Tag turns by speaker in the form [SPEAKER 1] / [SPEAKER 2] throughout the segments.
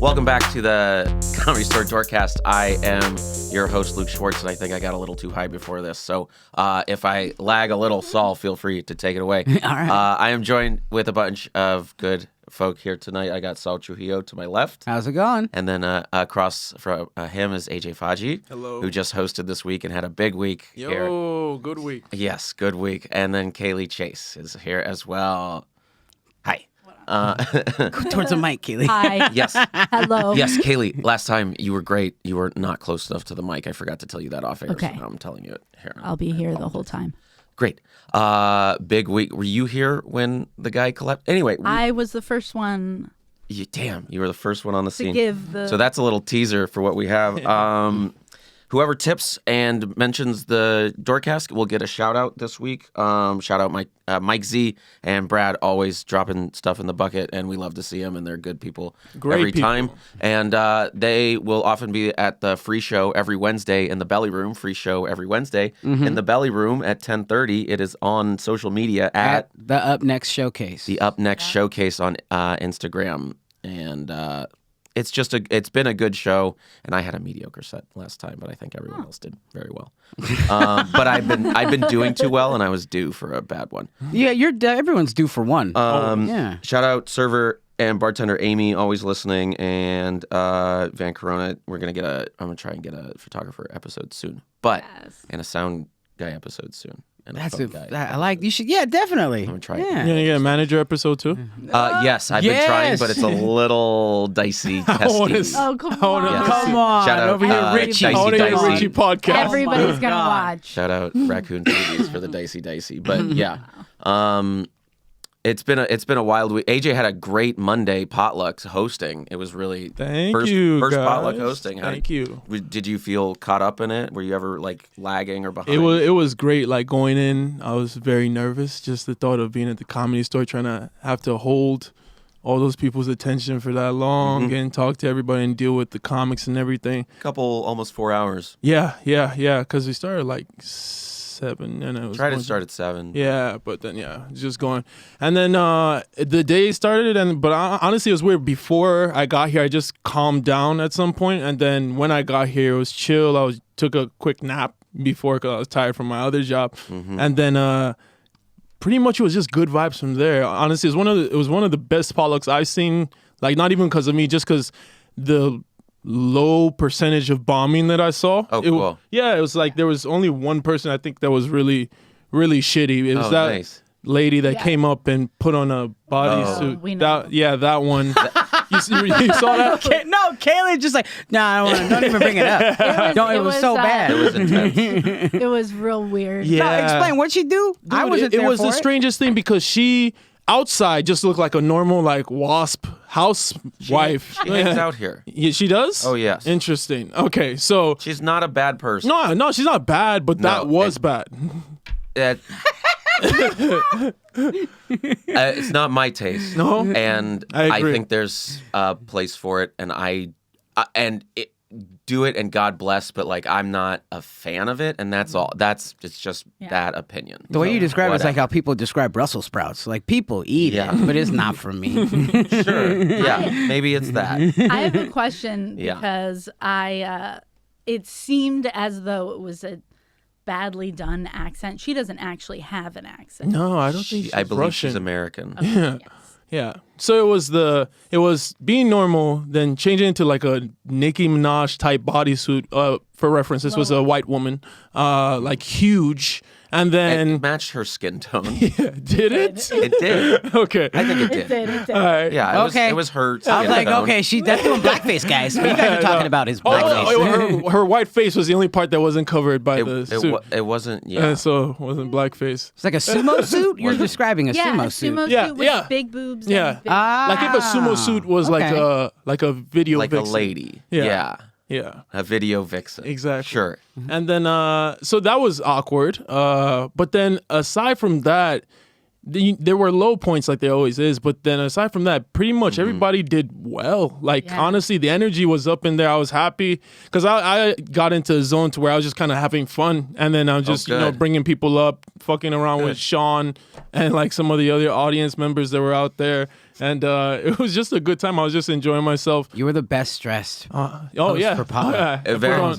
[SPEAKER 1] Welcome back to the Comedy Store Doorcast. I am your host, Luke Schwartz, and I think I got a little too high before this. So if I lag a little, Saul, feel free to take it away.
[SPEAKER 2] All right.
[SPEAKER 1] I am joined with a bunch of good folk here tonight. I got Saul Trujillo to my left.
[SPEAKER 2] How's it going?
[SPEAKER 1] And then across from him is AJ Faji.
[SPEAKER 3] Hello.
[SPEAKER 1] Who just hosted this week and had a big week here.
[SPEAKER 3] Yo, good week.
[SPEAKER 1] Yes, good week. And then Caley Chase is here as well. Hi.
[SPEAKER 2] Go towards the mic, Caley.
[SPEAKER 4] Hi.
[SPEAKER 1] Yes.
[SPEAKER 4] Hello.
[SPEAKER 1] Yes, Caley, last time you were great. You were not close enough to the mic. I forgot to tell you that off air.
[SPEAKER 4] Okay.
[SPEAKER 1] So now I'm telling you it here.
[SPEAKER 4] I'll be here the whole time.
[SPEAKER 1] Great. Big week. Were you here when the guy collapsed? Anyway.
[SPEAKER 4] I was the first one
[SPEAKER 1] You were the first one on the
[SPEAKER 4] to
[SPEAKER 1] scene.
[SPEAKER 4] give the...
[SPEAKER 1] So that's a little teaser for what we have. Whoever tips and mentions the Doorcast will get a shout out this week. Shout out Mike Z and Brad, always dropping stuff in the bucket, and we love to see them, and they're good people every time. And they will often be at the free show every Wednesday in the Belly Room. Free show every Wednesday in the Belly Room at 10:30. It is on social media at
[SPEAKER 2] the Up Next Showcase.
[SPEAKER 1] the Up Next Showcase on Instagram, and it's been a good show, and I had a mediocre set last time, but I think everyone else did very well. But I've been doing too well, and I was due for a bad one.
[SPEAKER 2] Yeah, everyone's due for one. Yeah.
[SPEAKER 1] Shout out server and bartender Amy, always listening, and Van Corona. I'm gonna try and get a photographer episode soon, and a sound guy episode soon. And
[SPEAKER 2] I like. You should. Yeah, definitely.
[SPEAKER 1] I'm gonna try.
[SPEAKER 2] Yeah.
[SPEAKER 3] You gonna get a manager episode too?
[SPEAKER 1] Yes, I've been trying, but it's a little dicey, testy.
[SPEAKER 4] Oh, come
[SPEAKER 3] Oh,
[SPEAKER 4] on.
[SPEAKER 3] no.
[SPEAKER 1] Yes.
[SPEAKER 2] Come on,
[SPEAKER 1] Shout out,
[SPEAKER 2] over here, Richie.
[SPEAKER 1] Dicey
[SPEAKER 3] I want to get a
[SPEAKER 1] Dicey.
[SPEAKER 3] Richie podcast.
[SPEAKER 4] Everybody's going to
[SPEAKER 2] God.
[SPEAKER 4] watch.
[SPEAKER 1] Shout out Raccoon Babies for the dicey. But yeah, it's been a wild week. AJ had a great Monday potluck hosting. It was really
[SPEAKER 3] Thank you,
[SPEAKER 1] first
[SPEAKER 3] guys.
[SPEAKER 1] potluck hosting.
[SPEAKER 3] Thank you.
[SPEAKER 1] Did you feel caught up in it? Were you ever like lagging or behind?
[SPEAKER 3] It was great. Like going in, I was very nervous. Just the thought of being at the Comedy Store, trying to have to hold all those people's attention for that long and talk to everybody and deal with the comics and everything.
[SPEAKER 1] almost 4 hours.
[SPEAKER 3] Yeah. Because we started like 7, and it was
[SPEAKER 1] Tried to start at 7.
[SPEAKER 3] Yeah, but then just going, and then the day started, but honestly, it was weird. Before I got here, I just calmed down at some point, and then when I got here, it was chill. I took a quick nap before because I was tired from my other job, and then pretty much it was just good vibes from there. Honestly, it was one of the best potlucks I've seen. Like not even because of me, just because the low percentage of bombing that I saw.
[SPEAKER 1] Oh, cool.
[SPEAKER 3] It was like there was only one person I think that was really, really shitty. It was that
[SPEAKER 1] nice.
[SPEAKER 3] lady that came up and put on a bodysuit.
[SPEAKER 4] we know.
[SPEAKER 3] That one. you saw that?
[SPEAKER 2] No, Caley just like, don't even bring it up. It was so bad.
[SPEAKER 1] It was intense.
[SPEAKER 4] It was real weird.
[SPEAKER 3] Yeah.
[SPEAKER 2] No, explain what'd she do?
[SPEAKER 3] Dude,
[SPEAKER 2] I wasn't
[SPEAKER 3] it
[SPEAKER 2] there
[SPEAKER 3] was
[SPEAKER 2] for
[SPEAKER 3] the strangest thing because she outside just looked like a normal like WASP housewife.
[SPEAKER 1] She hangs out here.
[SPEAKER 3] Yeah, she does?
[SPEAKER 1] Oh, yes.
[SPEAKER 3] Interesting. Okay, so
[SPEAKER 1] She's not a bad person.
[SPEAKER 3] no, she's not bad, but that was bad.
[SPEAKER 1] It's not my taste.
[SPEAKER 3] No?
[SPEAKER 1] And
[SPEAKER 3] I agree.
[SPEAKER 1] think there's a place for it, and do it, and God bless. But like, I'm not a fan of it, and that's all. It's just that opinion.
[SPEAKER 2] The way you describe it is like
[SPEAKER 1] whatever.
[SPEAKER 2] how people describe Brussels sprouts. Like people eat it, but it's not for me.
[SPEAKER 1] Sure. Yeah. Maybe it's that.
[SPEAKER 4] I have a question
[SPEAKER 1] Yeah.
[SPEAKER 4] because it seemed as though it was a badly done accent. She doesn't actually have an accent.
[SPEAKER 3] No, I don't think she's
[SPEAKER 1] I believe
[SPEAKER 3] Russian.
[SPEAKER 1] she's American.
[SPEAKER 3] Yeah. So it was being normal, then changing into like a Nicki Minaj type bodysuit. For reference, this was a white woman, like huge, and then
[SPEAKER 1] It matched her skin tone.
[SPEAKER 3] did it?
[SPEAKER 1] It did.
[SPEAKER 3] Okay.
[SPEAKER 1] I think it
[SPEAKER 4] It
[SPEAKER 1] did.
[SPEAKER 4] did. It did.
[SPEAKER 3] All right.
[SPEAKER 1] Yeah.
[SPEAKER 2] Okay.
[SPEAKER 1] It was her skin
[SPEAKER 2] I was like,
[SPEAKER 1] tone.
[SPEAKER 2] okay, that's doing blackface, guys. What you guys are talking about is blackface.
[SPEAKER 3] Her white face was the only part that wasn't covered by the suit.
[SPEAKER 1] It wasn't. Yeah.
[SPEAKER 3] So it wasn't blackface.
[SPEAKER 2] It's like a sumo suit? You're describing a
[SPEAKER 4] Yeah,
[SPEAKER 2] sumo
[SPEAKER 4] a
[SPEAKER 2] suit.
[SPEAKER 4] sumo
[SPEAKER 3] Yeah,
[SPEAKER 4] suit with
[SPEAKER 3] yeah.
[SPEAKER 4] big boobs.
[SPEAKER 3] Yeah.
[SPEAKER 4] And big
[SPEAKER 3] Like if a sumo suit was
[SPEAKER 2] okay.
[SPEAKER 3] like a video
[SPEAKER 1] Like a
[SPEAKER 3] vixen.
[SPEAKER 1] lady.
[SPEAKER 3] Yeah.
[SPEAKER 1] Yeah.
[SPEAKER 3] Yeah.
[SPEAKER 1] A video vixen.
[SPEAKER 3] Exactly.
[SPEAKER 1] Sure.
[SPEAKER 3] And then so that was awkward. But then aside from that, there were low points like there always is, but then aside from that, pretty much everybody did well. Like honestly, the energy was up in there. I was happy because I got into a zone to where I was just kind of having fun, and then I'm just bringing people up, fucking around with Sean and like some of the other audience members that were out there, and it was just a good time. I was just enjoying myself.
[SPEAKER 2] You were the best dressed.
[SPEAKER 3] For
[SPEAKER 2] Potluck.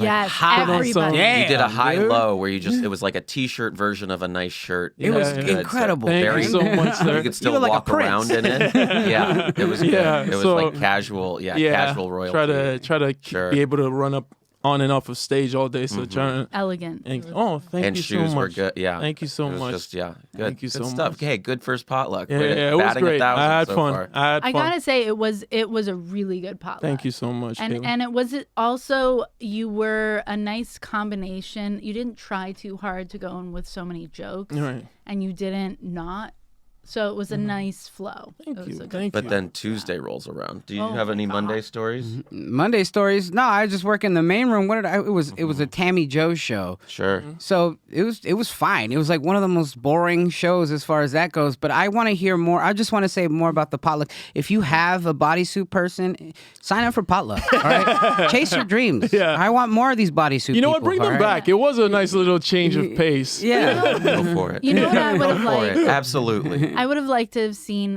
[SPEAKER 4] Yes, everybody.
[SPEAKER 1] You did a high-low where it was like a T-shirt version of a nice shirt.
[SPEAKER 2] It was incredible.
[SPEAKER 3] Thank you so much, sir.
[SPEAKER 1] You could still walk around in it. Yeah, it was good. It was like casual, casual royalty.
[SPEAKER 3] Try to be able to run up on and off of stage all day. So trying
[SPEAKER 4] elegant.
[SPEAKER 3] Thank you so
[SPEAKER 1] and shoes
[SPEAKER 3] much.
[SPEAKER 1] were good. Yeah,
[SPEAKER 3] thank you so much.
[SPEAKER 1] Just, good.
[SPEAKER 3] Thank you so
[SPEAKER 1] stuff.
[SPEAKER 3] much.
[SPEAKER 1] Hey, good first potluck.
[SPEAKER 3] Yeah, it was great. I had fun.
[SPEAKER 4] I gotta say, it was a really good potluck.
[SPEAKER 3] Thank you so much.
[SPEAKER 4] And it was also, you were a nice combination. You didn't try too hard to go in with so many jokes,
[SPEAKER 3] right?
[SPEAKER 4] And you didn't not. So it was a nice flow.
[SPEAKER 3] Thank you.
[SPEAKER 1] But then Tuesday rolls around. Do you have any Monday stories?
[SPEAKER 2] Monday stories? No, I just work in the main room. It was a Tammy Joe show.
[SPEAKER 1] Sure.
[SPEAKER 2] So it was fine. It was like one of the most boring shows as far as that goes. But I want to hear more. I just want to say more about the potluck. If you have a bodysuit person, sign up for potluck. All right, chase your dreams.
[SPEAKER 3] Yeah.
[SPEAKER 2] I want more of these bodysuit.
[SPEAKER 3] You know what?
[SPEAKER 2] people,
[SPEAKER 3] Bring them back. It was a nice little change of pace.
[SPEAKER 2] Yeah.
[SPEAKER 1] Go for it.
[SPEAKER 4] You know what I would have
[SPEAKER 1] Go for it.
[SPEAKER 4] liked?
[SPEAKER 1] Absolutely.
[SPEAKER 4] I would have liked to have seen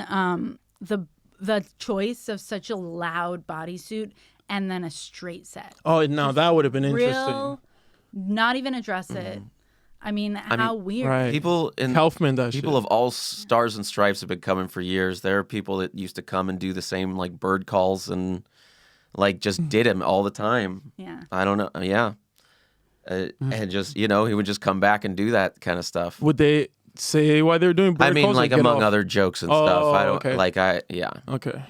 [SPEAKER 4] the choice of such a loud bodysuit and then a straight set.
[SPEAKER 3] Oh, no, that would have been interesting.
[SPEAKER 4] Real, not even address it. I mean, how weird.
[SPEAKER 3] Right.
[SPEAKER 1] People in
[SPEAKER 3] Kaufman, that
[SPEAKER 1] people
[SPEAKER 3] shit.
[SPEAKER 1] of all stars and stripes have been coming for years. There are people that used to come and do the same like bird calls and like just did him all the time.
[SPEAKER 4] Yeah.
[SPEAKER 1] I don't know. Yeah. And just, he would just come back and do that kind of stuff.
[SPEAKER 3] Would they say why they're doing bird
[SPEAKER 1] I mean,
[SPEAKER 3] calls
[SPEAKER 1] like
[SPEAKER 3] or get
[SPEAKER 1] among
[SPEAKER 3] off?
[SPEAKER 1] other jokes and stuff. I don't
[SPEAKER 3] okay.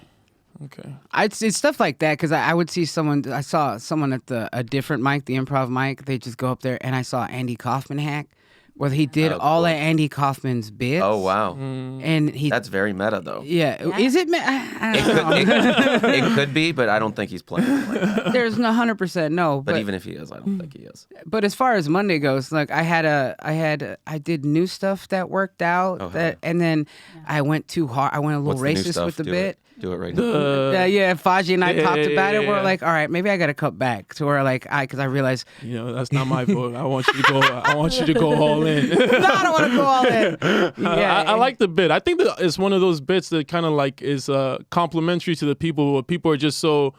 [SPEAKER 2] Okay. It's stuff like that because I would see someone. I saw someone at a different mic, the improv mic. They just go up there, and I saw Andy Kaufman hack, where he did all of Andy Kaufman's bits.
[SPEAKER 1] Oh wow!
[SPEAKER 2] And
[SPEAKER 1] that's very meta though.
[SPEAKER 2] Yeah, is it? I don't know.
[SPEAKER 1] It could be, but I don't think he's playing it like that.
[SPEAKER 2] There's 100% no.
[SPEAKER 1] But even if he is, I don't think he is.
[SPEAKER 2] But as far as Monday goes, like I did new stuff that worked out. And then I went too hard. I went a little racist with the bit.
[SPEAKER 1] Do it right now.
[SPEAKER 2] Faji and I talked about it.
[SPEAKER 3] Yeah.
[SPEAKER 2] We're like, all right, maybe I got to cut back to where because I realized
[SPEAKER 3] that's not my vote. I want you to go. I want you to go all in.
[SPEAKER 2] no, I don't want to go all in. Yeah,
[SPEAKER 3] I like the bit. I think that it's one of those bits that kind of like is complimentary to the people. Where people are just so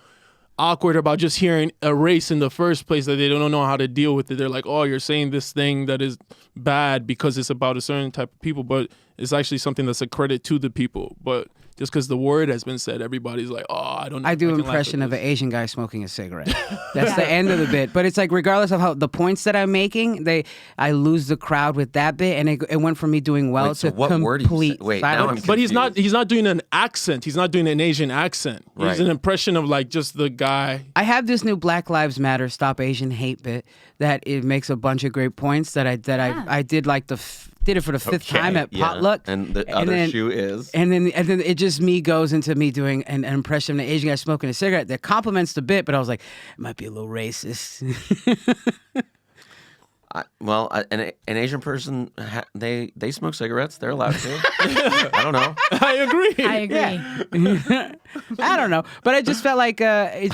[SPEAKER 3] awkward about just hearing a race in the first place that they don't know how to deal with it. They're like, oh, you're saying this thing that is bad because it's about a certain type of people, but it's actually something that's a credit to the people. But just because the word has been said, everybody's like, oh, I don't know.
[SPEAKER 2] I do an impression of an Asian guy smoking a cigarette. That's the end of the bit. But it's like, regardless of how the points that I'm making, I lose the crowd with that bit, and it went from me doing well to
[SPEAKER 1] what word
[SPEAKER 2] complete
[SPEAKER 1] Wait, now I'm
[SPEAKER 2] silence.
[SPEAKER 3] But he's not doing an accent. He's not doing an Asian accent.
[SPEAKER 1] Right.
[SPEAKER 3] He's an impression of like just the guy.
[SPEAKER 2] I have this new Black Lives Matter Stop Asian Hate bit that it makes a bunch of great points that I did like did it for the fifth time at potluck.
[SPEAKER 1] And the other shoe is.
[SPEAKER 2] And then it just goes into me doing an impression of an Asian guy smoking a cigarette that complements the bit, but I was like, it might be a little racist.
[SPEAKER 1] An Asian person, they smoke cigarettes. They're allowed to. I don't know.
[SPEAKER 3] I agree.
[SPEAKER 2] I don't know, but I just felt like it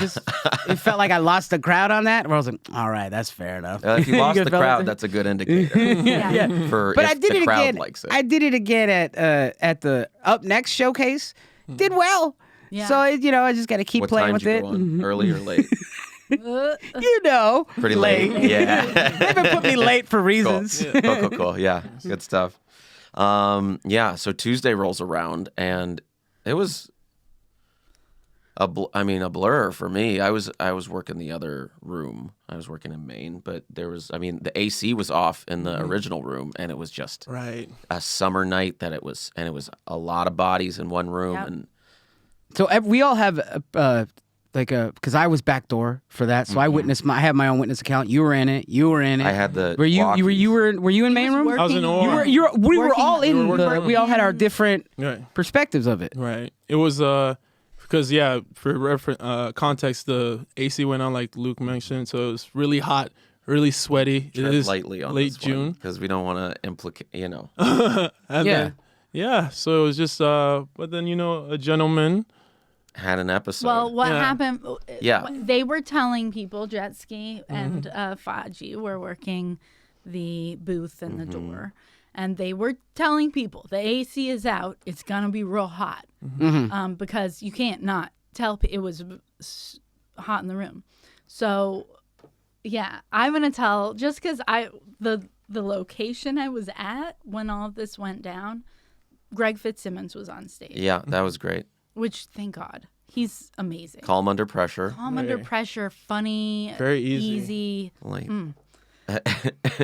[SPEAKER 2] felt like I lost the crowd on that. Where I was like, all right, that's fair enough.
[SPEAKER 1] If you lost the crowd, that's a good indicator.
[SPEAKER 2] Yeah.
[SPEAKER 1] But I did
[SPEAKER 2] it
[SPEAKER 1] crowd
[SPEAKER 2] again.
[SPEAKER 1] Likes it.
[SPEAKER 2] I did it again at the Up Next showcase. Did well.
[SPEAKER 4] Yeah.
[SPEAKER 2] So I just got to keep playing with it.
[SPEAKER 1] What time did you go on? Early or late? Pretty late. Yeah.
[SPEAKER 2] They've been putting me late for reasons.
[SPEAKER 1] Cool. Yeah, good stuff. So Tuesday rolls around, and it was a blur for me. I was working the other room. I was working in Maine, but the AC was off in the original room, and it was just a summer night it was a lot of bodies in one room.
[SPEAKER 4] Yep.
[SPEAKER 1] And
[SPEAKER 2] So we all have because I was backdoor for that, so I witnessed. I have my own witness account. You were in it. I had the. Were you in main room?
[SPEAKER 3] I was in OR.
[SPEAKER 2] We were all in. We all had our
[SPEAKER 3] Right.
[SPEAKER 2] different perspectives of it.
[SPEAKER 3] Right. It was because for context, the AC went on like Luke mentioned, so it was really hot, really sweaty.
[SPEAKER 1] Tread
[SPEAKER 3] it is
[SPEAKER 1] lightly on
[SPEAKER 3] late
[SPEAKER 1] this
[SPEAKER 3] June
[SPEAKER 1] because we don't want to implicate.
[SPEAKER 3] And then Yeah, so it was just, but then, a gentleman.
[SPEAKER 1] Had an episode.
[SPEAKER 4] Well, what
[SPEAKER 3] Yeah.
[SPEAKER 4] happened?
[SPEAKER 1] Yeah.
[SPEAKER 4] They were telling people, Jet Ski and Faji were working the booth and the door. And they were telling people the AC is out. It's going to be real hot. Because you can't not tell. It was hot in the room. So, yeah, I'm going to tell, just because the location I was at when all of this went down, Greg Fitzsimmons was on stage.
[SPEAKER 1] Yeah, that was great.
[SPEAKER 4] Which, thank God. He's amazing.
[SPEAKER 1] Calm under pressure.
[SPEAKER 4] Calm under pressure, funny,
[SPEAKER 3] Very easy.
[SPEAKER 1] Like,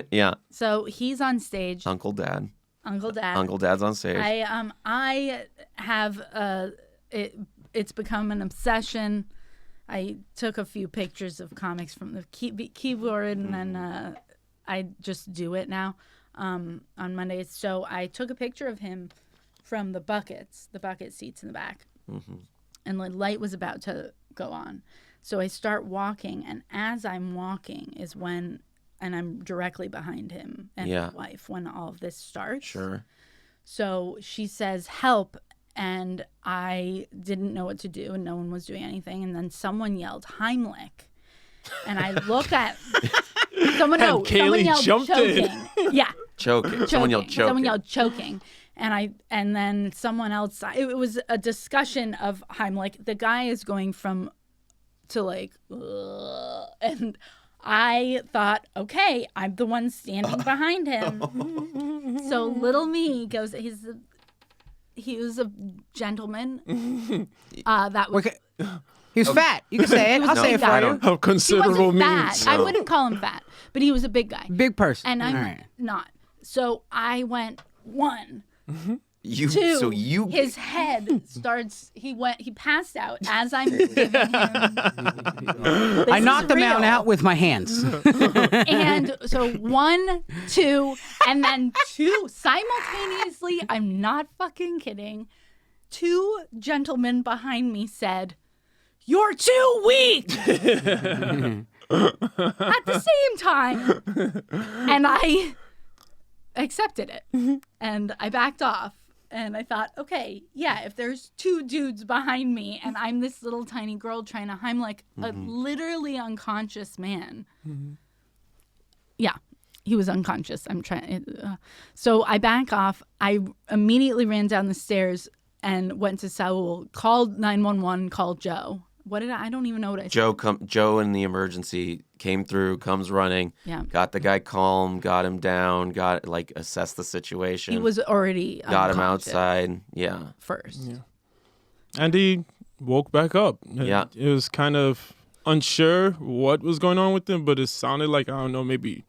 [SPEAKER 1] yeah.
[SPEAKER 4] So he's on stage.
[SPEAKER 1] Uncle Dad.
[SPEAKER 4] Uncle Dad.
[SPEAKER 1] Uncle Dad's on stage.
[SPEAKER 4] I have it's become an obsession. I took a few pictures of comics from the keyboard, and then I just do it now on Mondays. So I took a picture of him from the bucket seats in the back. And the light was about to go on. So I start walking, and as I'm walking is when, and I'm directly behind him and his wife when all of this starts.
[SPEAKER 1] Sure.
[SPEAKER 4] So she says, help, and I didn't know what to do, and no one was doing anything. And then someone yelled, Heimlich. And I look at, someone
[SPEAKER 3] Caley
[SPEAKER 4] yelled
[SPEAKER 3] jumped
[SPEAKER 4] choking.
[SPEAKER 3] in.
[SPEAKER 4] Yeah.
[SPEAKER 1] Choking. Someone yelled choking.
[SPEAKER 4] Someone yelled choking. And then someone else, it was a discussion of Heimlich. The guy is going to like, and I thought, okay, I'm the one standing behind him. So little me goes, he was a gentleman. That was.
[SPEAKER 2] He was fat. You can say it. I'll say it for you.
[SPEAKER 3] Of considerable
[SPEAKER 4] he wasn't
[SPEAKER 3] means.
[SPEAKER 4] fat. I wouldn't call him fat, but he was a big guy.
[SPEAKER 2] Big person.
[SPEAKER 4] And I'm
[SPEAKER 2] All right.
[SPEAKER 4] not. So I went 1.
[SPEAKER 1] You.
[SPEAKER 4] Two,
[SPEAKER 1] So you.
[SPEAKER 4] his head starts. He passed out as I'm giving him.
[SPEAKER 2] I knocked him out with my hands.
[SPEAKER 4] And so 1, 2, and then 2 simultaneously. I'm not fucking kidding. 2 gentlemen behind me said, "You're too weak." At the same time, and I accepted it, and I backed off. And I thought, okay, yeah, if there's 2 dudes behind me and I'm this little tiny girl trying to Heimlich a literally unconscious man. Yeah, he was unconscious. So I back off. I immediately ran down the stairs and went to Saul, called 911, called Joe. I don't even know what I said.
[SPEAKER 1] Joe in the emergency came through, comes running, got the guy calm, got him down, assessed the situation.
[SPEAKER 4] He was already
[SPEAKER 1] got him outside. Yeah.
[SPEAKER 4] First.
[SPEAKER 3] Yeah. And he woke back up.
[SPEAKER 1] Yeah.
[SPEAKER 3] It was kind of unsure what was going on with him, but it sounded like, I don't know, maybe.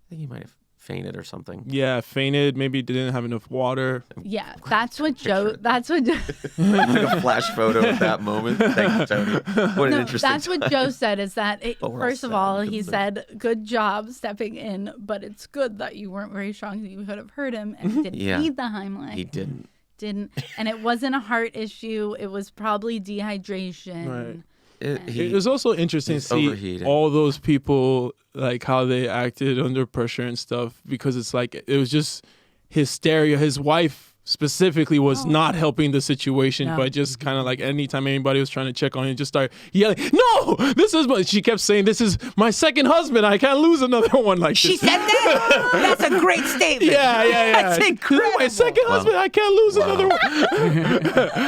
[SPEAKER 1] I think he might have fainted or something.
[SPEAKER 3] Yeah, fainted. Maybe didn't have enough water.
[SPEAKER 4] Yeah, that's what Joe. That's what.
[SPEAKER 1] Like a flash photo of that moment. Thank you, Tony. What an interesting.
[SPEAKER 4] That's what Joe said. Is that
[SPEAKER 1] we're
[SPEAKER 4] first
[SPEAKER 1] all
[SPEAKER 4] of all,
[SPEAKER 1] sad.
[SPEAKER 4] he said, "Good job stepping in, but it's good that you weren't very strong. You could have hurt him, and he didn't need the Heimlich.
[SPEAKER 1] He didn't.
[SPEAKER 4] And it wasn't a heart issue. It was probably dehydration."
[SPEAKER 3] Right.
[SPEAKER 1] It
[SPEAKER 3] It was also interesting to see
[SPEAKER 1] overheated.
[SPEAKER 3] all those people, like how they acted under pressure and stuff, because it's like it was just hysteria. His wife specifically was not helping the situation, but just kind of like anytime anybody was trying to check on him, just started yelling, "No, this is my," she kept saying, "This is my second husband. I can't lose another one like
[SPEAKER 2] She
[SPEAKER 3] this."
[SPEAKER 2] said that? That's a great statement.
[SPEAKER 3] Yeah.
[SPEAKER 2] That's
[SPEAKER 3] "This is
[SPEAKER 2] incredible.
[SPEAKER 3] my second husband. I can't lose another one."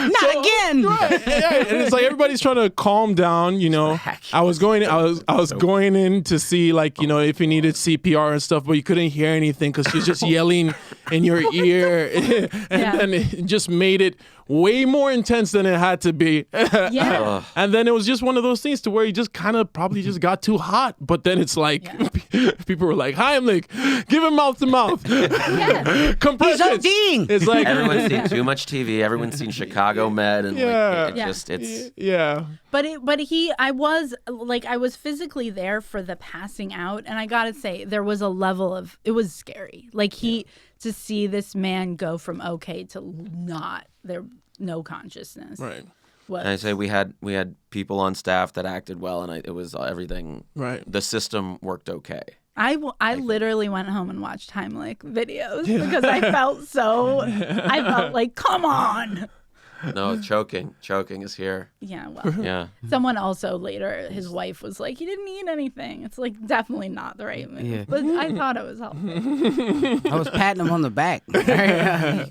[SPEAKER 2] Not again.
[SPEAKER 3] Right. Yeah, and it's like everybody's trying to calm down, I was going in to see, like, if he needed CPR and stuff, but you couldn't hear anything because she's just yelling in your ear. And then it just made it way more intense than it had to be.
[SPEAKER 4] Yeah.
[SPEAKER 3] And then it was just one of those things to where he just kind of probably just got too hot. But then it's like, people were like, Heimlich, give him mouth to mouth. Compressions.
[SPEAKER 2] He's ODing.
[SPEAKER 3] It's like,
[SPEAKER 1] Everyone's seen too much TV. Everyone's seen Chicago Med, and it's
[SPEAKER 3] yeah.
[SPEAKER 4] But I was physically there for the passing out, and I gotta say, there was a level of, it was scary. Like to see this man go from okay to no consciousness.
[SPEAKER 3] Right.
[SPEAKER 1] And I say we had people on staff that acted well, and it was everything.
[SPEAKER 3] Right.
[SPEAKER 1] The system worked okay.
[SPEAKER 4] I literally went home and watched Heimlich videos because I felt like, come on.
[SPEAKER 1] No, choking is here.
[SPEAKER 4] Yeah, well,
[SPEAKER 1] Yeah.
[SPEAKER 4] someone also later, his wife was like, he didn't eat anything. It's like definitely not the right move, but I thought it was helpful.
[SPEAKER 2] I was patting him on the back.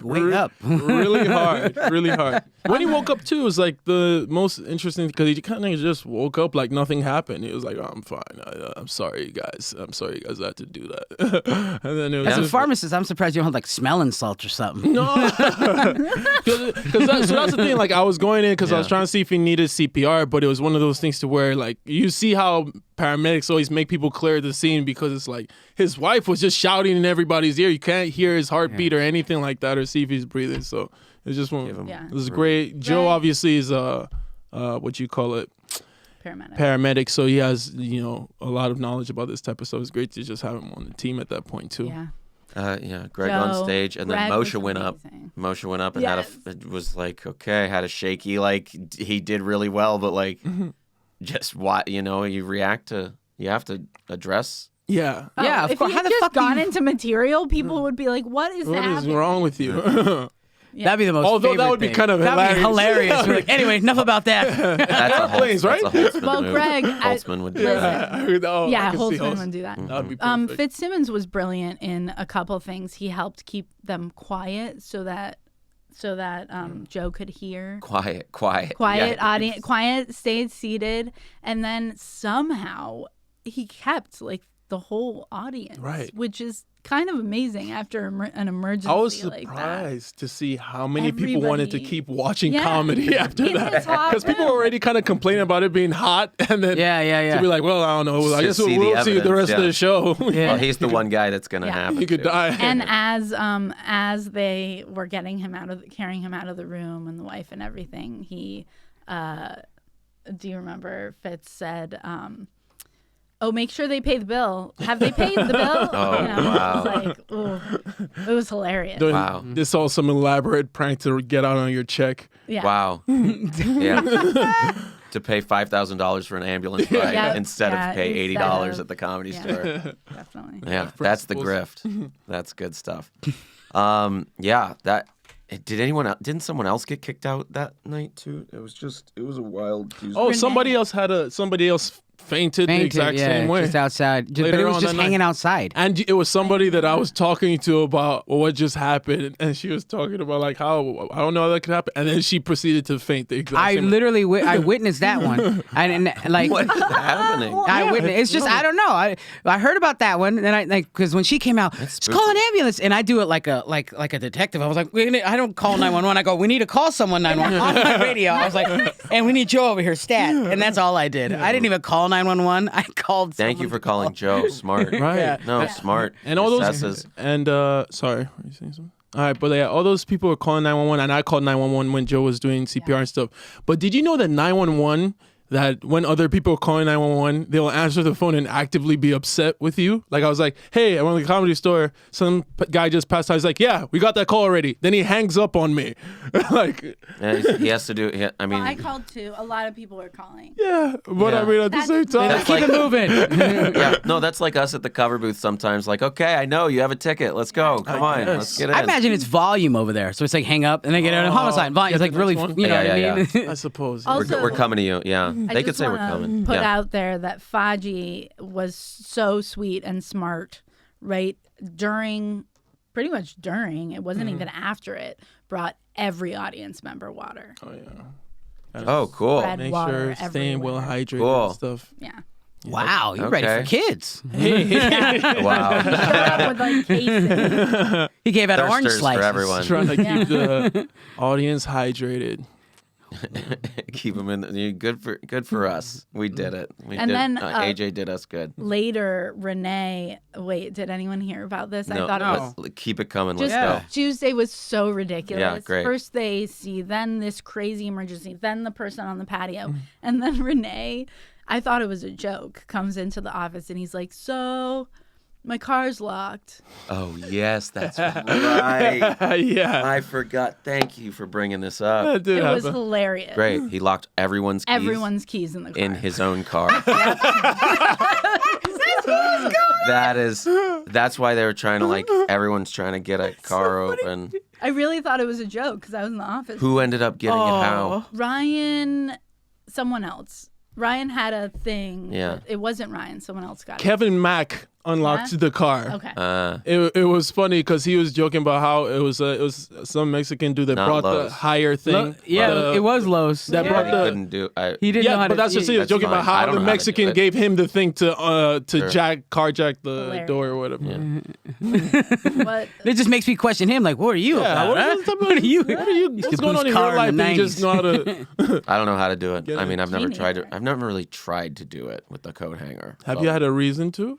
[SPEAKER 2] Wake up.
[SPEAKER 3] Really hard. When he woke up too, it was like the most interesting because he kind of just woke up like nothing happened. He was like, "Oh, I'm fine. I'm sorry, you guys. I'm sorry you guys had to do that." And then it was
[SPEAKER 2] As a
[SPEAKER 3] just
[SPEAKER 2] pharmacist, I'm surprised you don't have like smelling salts or something.
[SPEAKER 3] no, because that's the thing. Like I was going in because I was trying to see if he needed CPR, but it was one of those things to where like you see how paramedics always make people clear the scene because it's like his wife was just shouting in everybody's ear. You can't hear his heartbeat or anything like that or see if he's breathing. So it's just one. It was great. Joe obviously is what you call it. Paramedic, so he has a lot of knowledge about this type of stuff. It's great to just have him on the team at that point too.
[SPEAKER 1] Greg on stage, and then Moshe went up. Moshe went up and it was like, okay, had a shaky, like he did really well, but like just what you react to, you have to address.
[SPEAKER 2] Yeah, of
[SPEAKER 4] if
[SPEAKER 2] course.
[SPEAKER 4] he
[SPEAKER 2] How
[SPEAKER 4] had
[SPEAKER 2] the
[SPEAKER 4] just
[SPEAKER 2] fuck
[SPEAKER 4] gone into material, people would be like, "What is
[SPEAKER 3] What
[SPEAKER 4] happening?
[SPEAKER 3] is wrong with you?"
[SPEAKER 2] That'd be the most.
[SPEAKER 3] Although that
[SPEAKER 2] favorite
[SPEAKER 3] would be
[SPEAKER 2] thing.
[SPEAKER 3] kind of
[SPEAKER 2] That'd
[SPEAKER 3] hilarious.
[SPEAKER 2] be hilarious. We're like, anyway, enough about that.
[SPEAKER 1] That's a
[SPEAKER 3] Planes, right?
[SPEAKER 1] Holtzman
[SPEAKER 4] Well,
[SPEAKER 1] move.
[SPEAKER 4] Greg,
[SPEAKER 1] Holtzman would do
[SPEAKER 4] listen.
[SPEAKER 1] that.
[SPEAKER 4] Holtzman would do that.
[SPEAKER 3] That'd be perfect.
[SPEAKER 4] Fitzsimmons was brilliant in a couple things. He helped keep them quiet so that Joe could hear.
[SPEAKER 1] Quiet.
[SPEAKER 4] Audience, quiet, stayed seated, and then somehow he kept like the whole audience,
[SPEAKER 3] right?
[SPEAKER 4] Which is kind of amazing after an emergency.
[SPEAKER 3] I was
[SPEAKER 4] like
[SPEAKER 3] surprised
[SPEAKER 4] that.
[SPEAKER 3] to see how many people wanted to keep watching
[SPEAKER 4] Yeah.
[SPEAKER 3] comedy after
[SPEAKER 4] In
[SPEAKER 3] that,
[SPEAKER 4] his hot
[SPEAKER 3] because people were
[SPEAKER 4] room.
[SPEAKER 3] already kind of complaining about it being hot, and then to be like, well, I don't know, I
[SPEAKER 1] To
[SPEAKER 3] guess
[SPEAKER 1] see
[SPEAKER 3] we'll
[SPEAKER 1] the
[SPEAKER 3] see the
[SPEAKER 1] evidence,
[SPEAKER 3] rest of the show.
[SPEAKER 1] Well, he's the one guy that's gonna happen.
[SPEAKER 3] He could
[SPEAKER 1] to.
[SPEAKER 3] die.
[SPEAKER 4] And as they were carrying him out of the room, and the wife and everything, he, do you remember Fitz said, "Oh, make sure they pay the bill. Have they paid the bill?"
[SPEAKER 1] Wow.
[SPEAKER 4] It was like, it was hilarious.
[SPEAKER 1] Wow.
[SPEAKER 3] This is all some elaborate prank to get out on your check.
[SPEAKER 4] Yeah.
[SPEAKER 1] Wow. Yeah. To pay $5,000 for an ambulance ride instead of pay $80 at the Comedy Store.
[SPEAKER 4] Definitely.
[SPEAKER 1] Yeah, that's the grift. That's good stuff. Didn't someone else get kicked out that night too? It was a wild Tuesday.
[SPEAKER 3] Oh, somebody else fainted the exact same way.
[SPEAKER 2] Just outside. But
[SPEAKER 3] Later
[SPEAKER 2] it was
[SPEAKER 3] on
[SPEAKER 2] just
[SPEAKER 3] that
[SPEAKER 2] hanging
[SPEAKER 3] night.
[SPEAKER 2] outside.
[SPEAKER 3] And it was somebody that I was talking to about what just happened, and she was talking about like how I don't know how that could happen, and then she proceeded to faint the exact
[SPEAKER 2] I
[SPEAKER 3] same way.
[SPEAKER 2] literally I witnessed that one. And like
[SPEAKER 1] What is happening?
[SPEAKER 2] I witnessed. It's just I don't know. I heard about that one, and then I because when she came out, just call an ambulance, and I do it like a detective. I was like, I don't call 911. I go, we need to call someone 911 on my radio. I was like, and we need Joe over here, stat, and that's all I did. I didn't even call 911. I called.
[SPEAKER 1] Thank you for calling Joe. Smart.
[SPEAKER 3] Right.
[SPEAKER 2] Yeah.
[SPEAKER 1] No, smart.
[SPEAKER 3] And all those
[SPEAKER 1] Assesses.
[SPEAKER 3] and sorry, were you saying something? All right, but all those people were calling 911, and I called 911 when Joe was doing CPR and stuff. But did you know that 911? That when other people are calling 911, they'll answer the phone and actively be upset with you. Like I was like, "Hey, I went to the Comedy Store. Some guy just passed out." He's like, "Yeah, we got that call already." Then he hangs up on me, like.
[SPEAKER 1] Yeah, he has to do. I mean,
[SPEAKER 4] I called too. A lot of people were calling.
[SPEAKER 3] Yeah, but I mean at the same time,
[SPEAKER 1] That's
[SPEAKER 2] Keep
[SPEAKER 1] like-
[SPEAKER 2] it moving.
[SPEAKER 1] yeah, no, that's like us at the cover booth sometimes. Like, okay, I know you have a ticket. Let's go. Come on, let's get in.
[SPEAKER 2] I imagine it's volume over there, so it's like hang up and then get a homicide. Volume. It's like really,
[SPEAKER 3] next one?
[SPEAKER 2] you know
[SPEAKER 1] Yeah,
[SPEAKER 2] what I mean?
[SPEAKER 3] I suppose.
[SPEAKER 4] Also-
[SPEAKER 1] We're coming to you. Yeah,
[SPEAKER 4] I
[SPEAKER 1] they could
[SPEAKER 4] just
[SPEAKER 1] say we're
[SPEAKER 4] wanna
[SPEAKER 1] coming.
[SPEAKER 4] Put
[SPEAKER 1] Yeah.
[SPEAKER 4] out there that Faji was so sweet and smart, right? Pretty much during, it wasn't even after it, brought every audience member water.
[SPEAKER 3] Oh yeah.
[SPEAKER 1] Oh, cool.
[SPEAKER 4] Spread
[SPEAKER 3] Make
[SPEAKER 4] water
[SPEAKER 3] sure staying well
[SPEAKER 4] everywhere.
[SPEAKER 3] hydrated
[SPEAKER 1] Cool.
[SPEAKER 3] and stuff.
[SPEAKER 4] Yeah.
[SPEAKER 2] Wow, you're ready
[SPEAKER 1] Okay.
[SPEAKER 2] for kids.
[SPEAKER 1] Wow.
[SPEAKER 4] With like cases.
[SPEAKER 2] He gave out orange
[SPEAKER 1] Thirsters
[SPEAKER 2] slices.
[SPEAKER 1] for everyone.
[SPEAKER 3] Trying to keep the audience hydrated.
[SPEAKER 1] Keep them in. Good for us. We did it.
[SPEAKER 4] And then,
[SPEAKER 1] AJ did us good.
[SPEAKER 4] Later, Renee. Wait, did anyone hear about this?
[SPEAKER 1] No,
[SPEAKER 4] I thought it was
[SPEAKER 1] let's keep it coming.
[SPEAKER 4] just
[SPEAKER 1] Let's go.
[SPEAKER 4] Tuesday was so ridiculous.
[SPEAKER 1] Yeah, great.
[SPEAKER 4] First they see, then this crazy emergency, then the person on the patio, and then Renee. I thought it was a joke. Comes into the office and he's like, "So, my car's locked."
[SPEAKER 1] Oh yes, that's right.
[SPEAKER 3] Yeah.
[SPEAKER 1] I forgot. Thank you for bringing this up.
[SPEAKER 3] That did
[SPEAKER 4] It was
[SPEAKER 3] happen.
[SPEAKER 4] hilarious.
[SPEAKER 1] Great. He locked everyone's keys
[SPEAKER 4] Everyone's keys in the car.
[SPEAKER 1] in his own car. That's why they were trying to like everyone's trying to get a car open.
[SPEAKER 4] I really thought it was a joke because I was in the office.
[SPEAKER 1] Who ended up getting it? How?
[SPEAKER 4] Ryan, someone else. Ryan had a thing.
[SPEAKER 1] Yeah.
[SPEAKER 4] It wasn't Ryan. Someone else got it.
[SPEAKER 3] Kevin Mack unlocked the car.
[SPEAKER 4] Okay.
[SPEAKER 3] It was funny because he was joking about how it was some Mexican dude that
[SPEAKER 1] Not
[SPEAKER 3] brought
[SPEAKER 1] Lowe's.
[SPEAKER 3] the higher thing.
[SPEAKER 2] It was Lowe's.
[SPEAKER 3] That
[SPEAKER 1] He
[SPEAKER 3] brought the.
[SPEAKER 1] couldn't do.
[SPEAKER 2] He didn't know how
[SPEAKER 3] Yeah, but
[SPEAKER 2] to.
[SPEAKER 3] that's just it. He was
[SPEAKER 1] That's
[SPEAKER 3] joking about
[SPEAKER 1] fine. I
[SPEAKER 3] how
[SPEAKER 1] don't
[SPEAKER 3] the
[SPEAKER 1] know how to do
[SPEAKER 3] Mexican
[SPEAKER 1] it.
[SPEAKER 3] gave him the thing to
[SPEAKER 1] Sure.
[SPEAKER 3] carjack the
[SPEAKER 4] Hilarious.
[SPEAKER 3] door or whatever.
[SPEAKER 4] But
[SPEAKER 2] It just makes me question him. Like, what are you
[SPEAKER 3] Yeah,
[SPEAKER 2] about? huh?
[SPEAKER 3] what are you?
[SPEAKER 2] Used to
[SPEAKER 3] What's going
[SPEAKER 2] boost
[SPEAKER 3] on in
[SPEAKER 2] car
[SPEAKER 3] your life?
[SPEAKER 2] in the
[SPEAKER 3] And you just
[SPEAKER 2] 90s.
[SPEAKER 3] know how to.
[SPEAKER 1] I don't know how to do it. I mean, I've never
[SPEAKER 4] Me
[SPEAKER 1] tried it.
[SPEAKER 4] neither.
[SPEAKER 1] I've never really tried to do it with the coat hanger.
[SPEAKER 3] Have
[SPEAKER 1] So-
[SPEAKER 3] you had a reason to?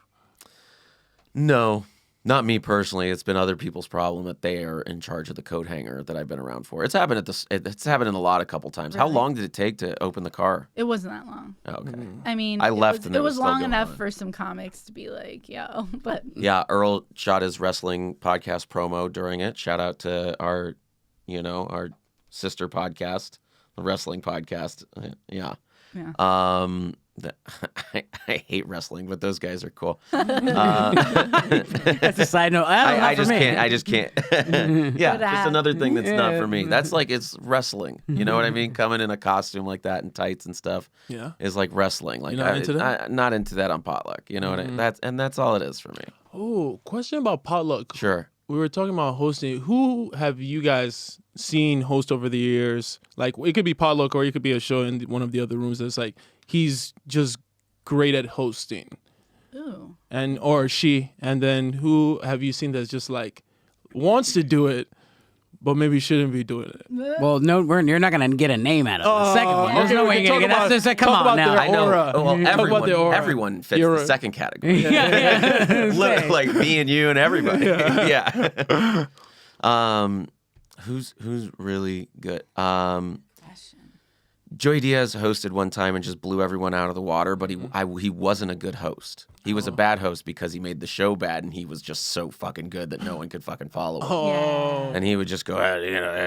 [SPEAKER 1] No, not me personally. It's been other people's problem that they are in charge of the coat hanger that I've been around for. It's happened It's happened in the lot a couple times. How
[SPEAKER 4] Really?
[SPEAKER 1] long did it take to open the car?
[SPEAKER 4] it wasn't that long.
[SPEAKER 1] Oh, okay.
[SPEAKER 4] I mean,
[SPEAKER 1] I left and
[SPEAKER 4] it
[SPEAKER 1] it was
[SPEAKER 4] was
[SPEAKER 1] still
[SPEAKER 4] long
[SPEAKER 1] going
[SPEAKER 4] enough
[SPEAKER 1] on.
[SPEAKER 4] for some comics to be like, yo, but
[SPEAKER 1] Yeah, Earl shot his wrestling podcast promo during it. Shout out to our sister podcast, the wrestling podcast. Yeah.
[SPEAKER 4] Yeah.
[SPEAKER 1] I hate wrestling, but those guys are cool.
[SPEAKER 2] That's a side note.
[SPEAKER 1] I
[SPEAKER 2] just
[SPEAKER 1] just can't. Yeah,
[SPEAKER 4] Good
[SPEAKER 1] just
[SPEAKER 4] app.
[SPEAKER 1] another thing that's not for me. That's like it's wrestling. You know what I mean? Coming in a costume like that and tights and stuff
[SPEAKER 3] Yeah.
[SPEAKER 1] is like wrestling. Like
[SPEAKER 3] You're not into that?
[SPEAKER 1] not into that on potluck. You know what I mean? That's all it is for me.
[SPEAKER 3] Oh, question about potluck.
[SPEAKER 1] Sure.
[SPEAKER 3] We were talking about hosting. Who have you guys seen host over the years? Like, it could be potluck or it could be a show in one of the other rooms that's like, he's just great at hosting.
[SPEAKER 4] ooh.
[SPEAKER 3] Or she. And then who have you seen that's just like, wants to do it, but maybe shouldn't be doing it?
[SPEAKER 2] Well, no, you're not gonna get a name out of the second one. There's
[SPEAKER 3] okay,
[SPEAKER 2] no
[SPEAKER 3] we
[SPEAKER 2] way
[SPEAKER 3] can
[SPEAKER 2] you're gonna
[SPEAKER 3] talk
[SPEAKER 2] get. That's
[SPEAKER 3] about-
[SPEAKER 2] just come
[SPEAKER 3] talk
[SPEAKER 2] on
[SPEAKER 3] about
[SPEAKER 2] now.
[SPEAKER 3] their
[SPEAKER 1] I know.
[SPEAKER 3] aura.
[SPEAKER 1] Well,
[SPEAKER 3] Talk about the aura.
[SPEAKER 1] everyone fits
[SPEAKER 3] You're
[SPEAKER 1] the
[SPEAKER 3] right.
[SPEAKER 1] second category.
[SPEAKER 2] yeah.
[SPEAKER 1] Like me and you and everybody. Yeah. Who's really good? Joey Diaz hosted one time and just blew everyone out of the water, but he wasn't a good host. He was a bad host because he made the show bad, and he was just so fucking good that no one could fucking follow him.
[SPEAKER 3] Oh.
[SPEAKER 1] And he would just go,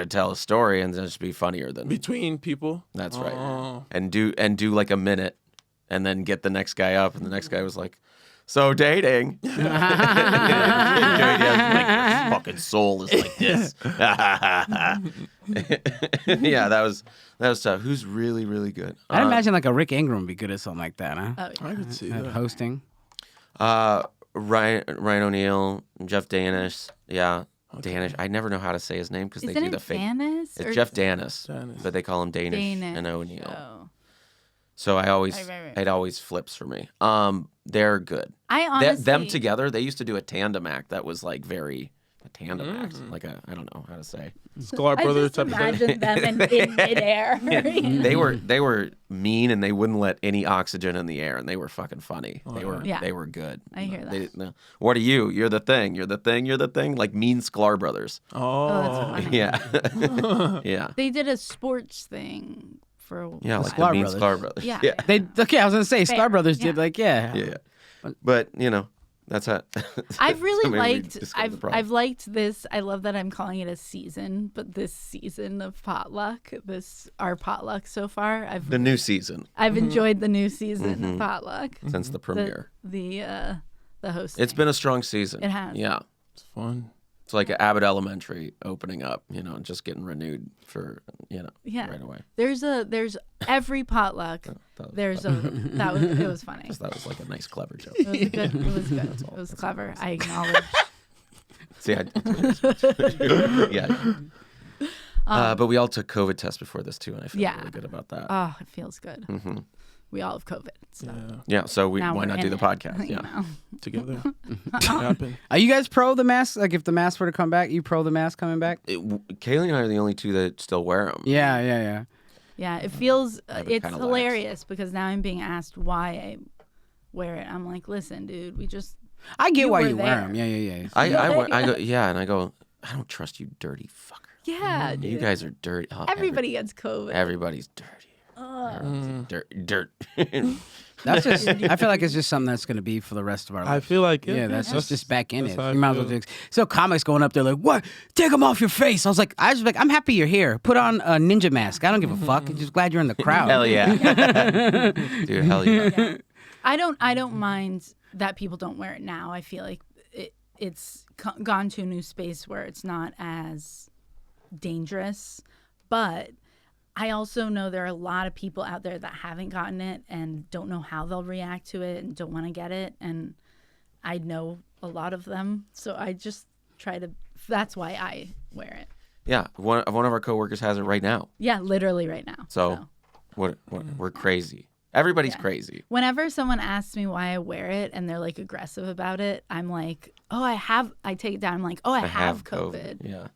[SPEAKER 1] tell a story and just be funnier than.
[SPEAKER 3] Between people?
[SPEAKER 1] That's right.
[SPEAKER 3] Oh.
[SPEAKER 1] And do like a minute, and then get the next guy up, and the next guy was like, "So dating." Joey Diaz was like, "Your fucking soul is like this." Yeah, that was tough. Who's really, really good?
[SPEAKER 2] I'd imagine like a Rick Ingram would be good at something like that, huh?
[SPEAKER 4] Oh, yeah.
[SPEAKER 3] I could see
[SPEAKER 2] At
[SPEAKER 3] that.
[SPEAKER 2] hosting.
[SPEAKER 1] Ryan O'Neal, Jeff Danish. Yeah, Danish. I never know how to say his name because they
[SPEAKER 4] Isn't
[SPEAKER 1] do the
[SPEAKER 4] it
[SPEAKER 1] fake.
[SPEAKER 4] Danis?
[SPEAKER 1] It's Jeff Danis,
[SPEAKER 3] Danis.
[SPEAKER 1] but they call him Danish,
[SPEAKER 4] Danish.
[SPEAKER 1] and O'Neal.
[SPEAKER 4] Oh.
[SPEAKER 1] So I always,
[SPEAKER 4] Right.
[SPEAKER 1] it always flips for me. They're good.
[SPEAKER 4] I honestly
[SPEAKER 1] Them together, they used to do a tandem act that was like a tandem act, like I don't know how to say.
[SPEAKER 3] Sklar
[SPEAKER 4] I
[SPEAKER 3] Brothers
[SPEAKER 4] just
[SPEAKER 3] type of thing.
[SPEAKER 4] imagine them in midair.
[SPEAKER 1] They were mean and they wouldn't let any oxygen in the air, and they were fucking funny.
[SPEAKER 4] Yeah.
[SPEAKER 1] They were good.
[SPEAKER 4] I hear that.
[SPEAKER 1] No. What are you? You're the thing. You're the thing. You're the thing. Like mean Sklar Brothers.
[SPEAKER 4] Oh, that's funny.
[SPEAKER 1] Yeah. Yeah.
[SPEAKER 4] They did a sports thing for a
[SPEAKER 1] Yeah,
[SPEAKER 4] while.
[SPEAKER 1] like
[SPEAKER 2] Sklar
[SPEAKER 1] the mean
[SPEAKER 2] Brothers.
[SPEAKER 1] Sklar Brothers.
[SPEAKER 4] Yeah.
[SPEAKER 1] Yeah.
[SPEAKER 2] I was gonna say
[SPEAKER 4] Fair.
[SPEAKER 2] Star Brothers did
[SPEAKER 4] Yeah.
[SPEAKER 2] like
[SPEAKER 1] Yeah. But that's how.
[SPEAKER 4] I've really
[SPEAKER 1] maybe we
[SPEAKER 4] liked.
[SPEAKER 1] discovered the problem.
[SPEAKER 4] I've liked this. I love that I'm calling it a season, but this season of potluck, our potluck so far,
[SPEAKER 1] the new season
[SPEAKER 4] I've enjoyed the new season of potluck.
[SPEAKER 1] since the premiere.
[SPEAKER 4] The host.
[SPEAKER 1] It's been a strong season.
[SPEAKER 4] It has.
[SPEAKER 1] Yeah.
[SPEAKER 3] It's fun.
[SPEAKER 1] It's like Abbott Elementary opening up, and just getting renewed for,
[SPEAKER 4] Yeah.
[SPEAKER 1] right away.
[SPEAKER 4] There's every potluck. It was funny.
[SPEAKER 1] That was like a nice, clever joke.
[SPEAKER 4] It was good. It was good. It was clever. I acknowledge.
[SPEAKER 1] See, yeah. But we all took COVID tests before this too, and I feel
[SPEAKER 4] Yeah.
[SPEAKER 1] really good about that.
[SPEAKER 4] Oh, it feels good. We all have COVID. So
[SPEAKER 1] Yeah, so
[SPEAKER 4] now
[SPEAKER 1] why
[SPEAKER 4] we're
[SPEAKER 1] not do
[SPEAKER 4] in
[SPEAKER 1] the
[SPEAKER 4] it,
[SPEAKER 1] podcast?
[SPEAKER 4] you
[SPEAKER 1] Yeah.
[SPEAKER 4] know?
[SPEAKER 3] Together. Happen.
[SPEAKER 2] Are you guys pro the mask? Like if the mask were to come back, you pro the mask coming back?
[SPEAKER 1] Kaylee and I are the only two that still wear them.
[SPEAKER 2] Yeah.
[SPEAKER 4] Yeah, it feels
[SPEAKER 1] it
[SPEAKER 4] it's
[SPEAKER 1] kinda
[SPEAKER 4] hilarious because now I'm being asked why I wear it. I'm like, listen, dude,
[SPEAKER 2] I get why
[SPEAKER 4] were
[SPEAKER 2] you wear
[SPEAKER 4] there.
[SPEAKER 2] them. Yeah.
[SPEAKER 1] I go, and I go, I don't trust you, dirty fucker.
[SPEAKER 4] yeah, dude.
[SPEAKER 1] You guys are dirty. Oh,
[SPEAKER 4] Everybody gets COVID.
[SPEAKER 1] everybody's dirty. Dirt.
[SPEAKER 2] That's just. I feel like it's just something that's gonna be for the rest of our
[SPEAKER 3] I
[SPEAKER 2] life.
[SPEAKER 3] feel like
[SPEAKER 2] Yeah, that's just back in
[SPEAKER 3] that's
[SPEAKER 2] it.
[SPEAKER 3] how I
[SPEAKER 2] You might as well
[SPEAKER 3] feel.
[SPEAKER 2] just. So comics going up there like, what? Take them off your face. I was like, I'm happy you're here. Put on a ninja mask. I don't give a fuck. I'm just glad you're in the crowd.
[SPEAKER 1] Hell yeah. Dude, hell yeah.
[SPEAKER 4] I don't mind that people don't wear it now. I feel like it's gone to a new space where it's not as dangerous. But I also know there are a lot of people out there that haven't gotten it and don't know how they'll react to it and don't want to get it. And I know a lot of them. So I just try to, that's why I wear it.
[SPEAKER 1] Yeah, one of our coworkers has it right now.
[SPEAKER 4] Yeah, literally right now.
[SPEAKER 1] So. We're crazy. Everybody's crazy.
[SPEAKER 4] Whenever someone asks me why I wear it and they're like aggressive about it, I'm like, I take it down. I'm like, I have COVID.
[SPEAKER 1] Yeah.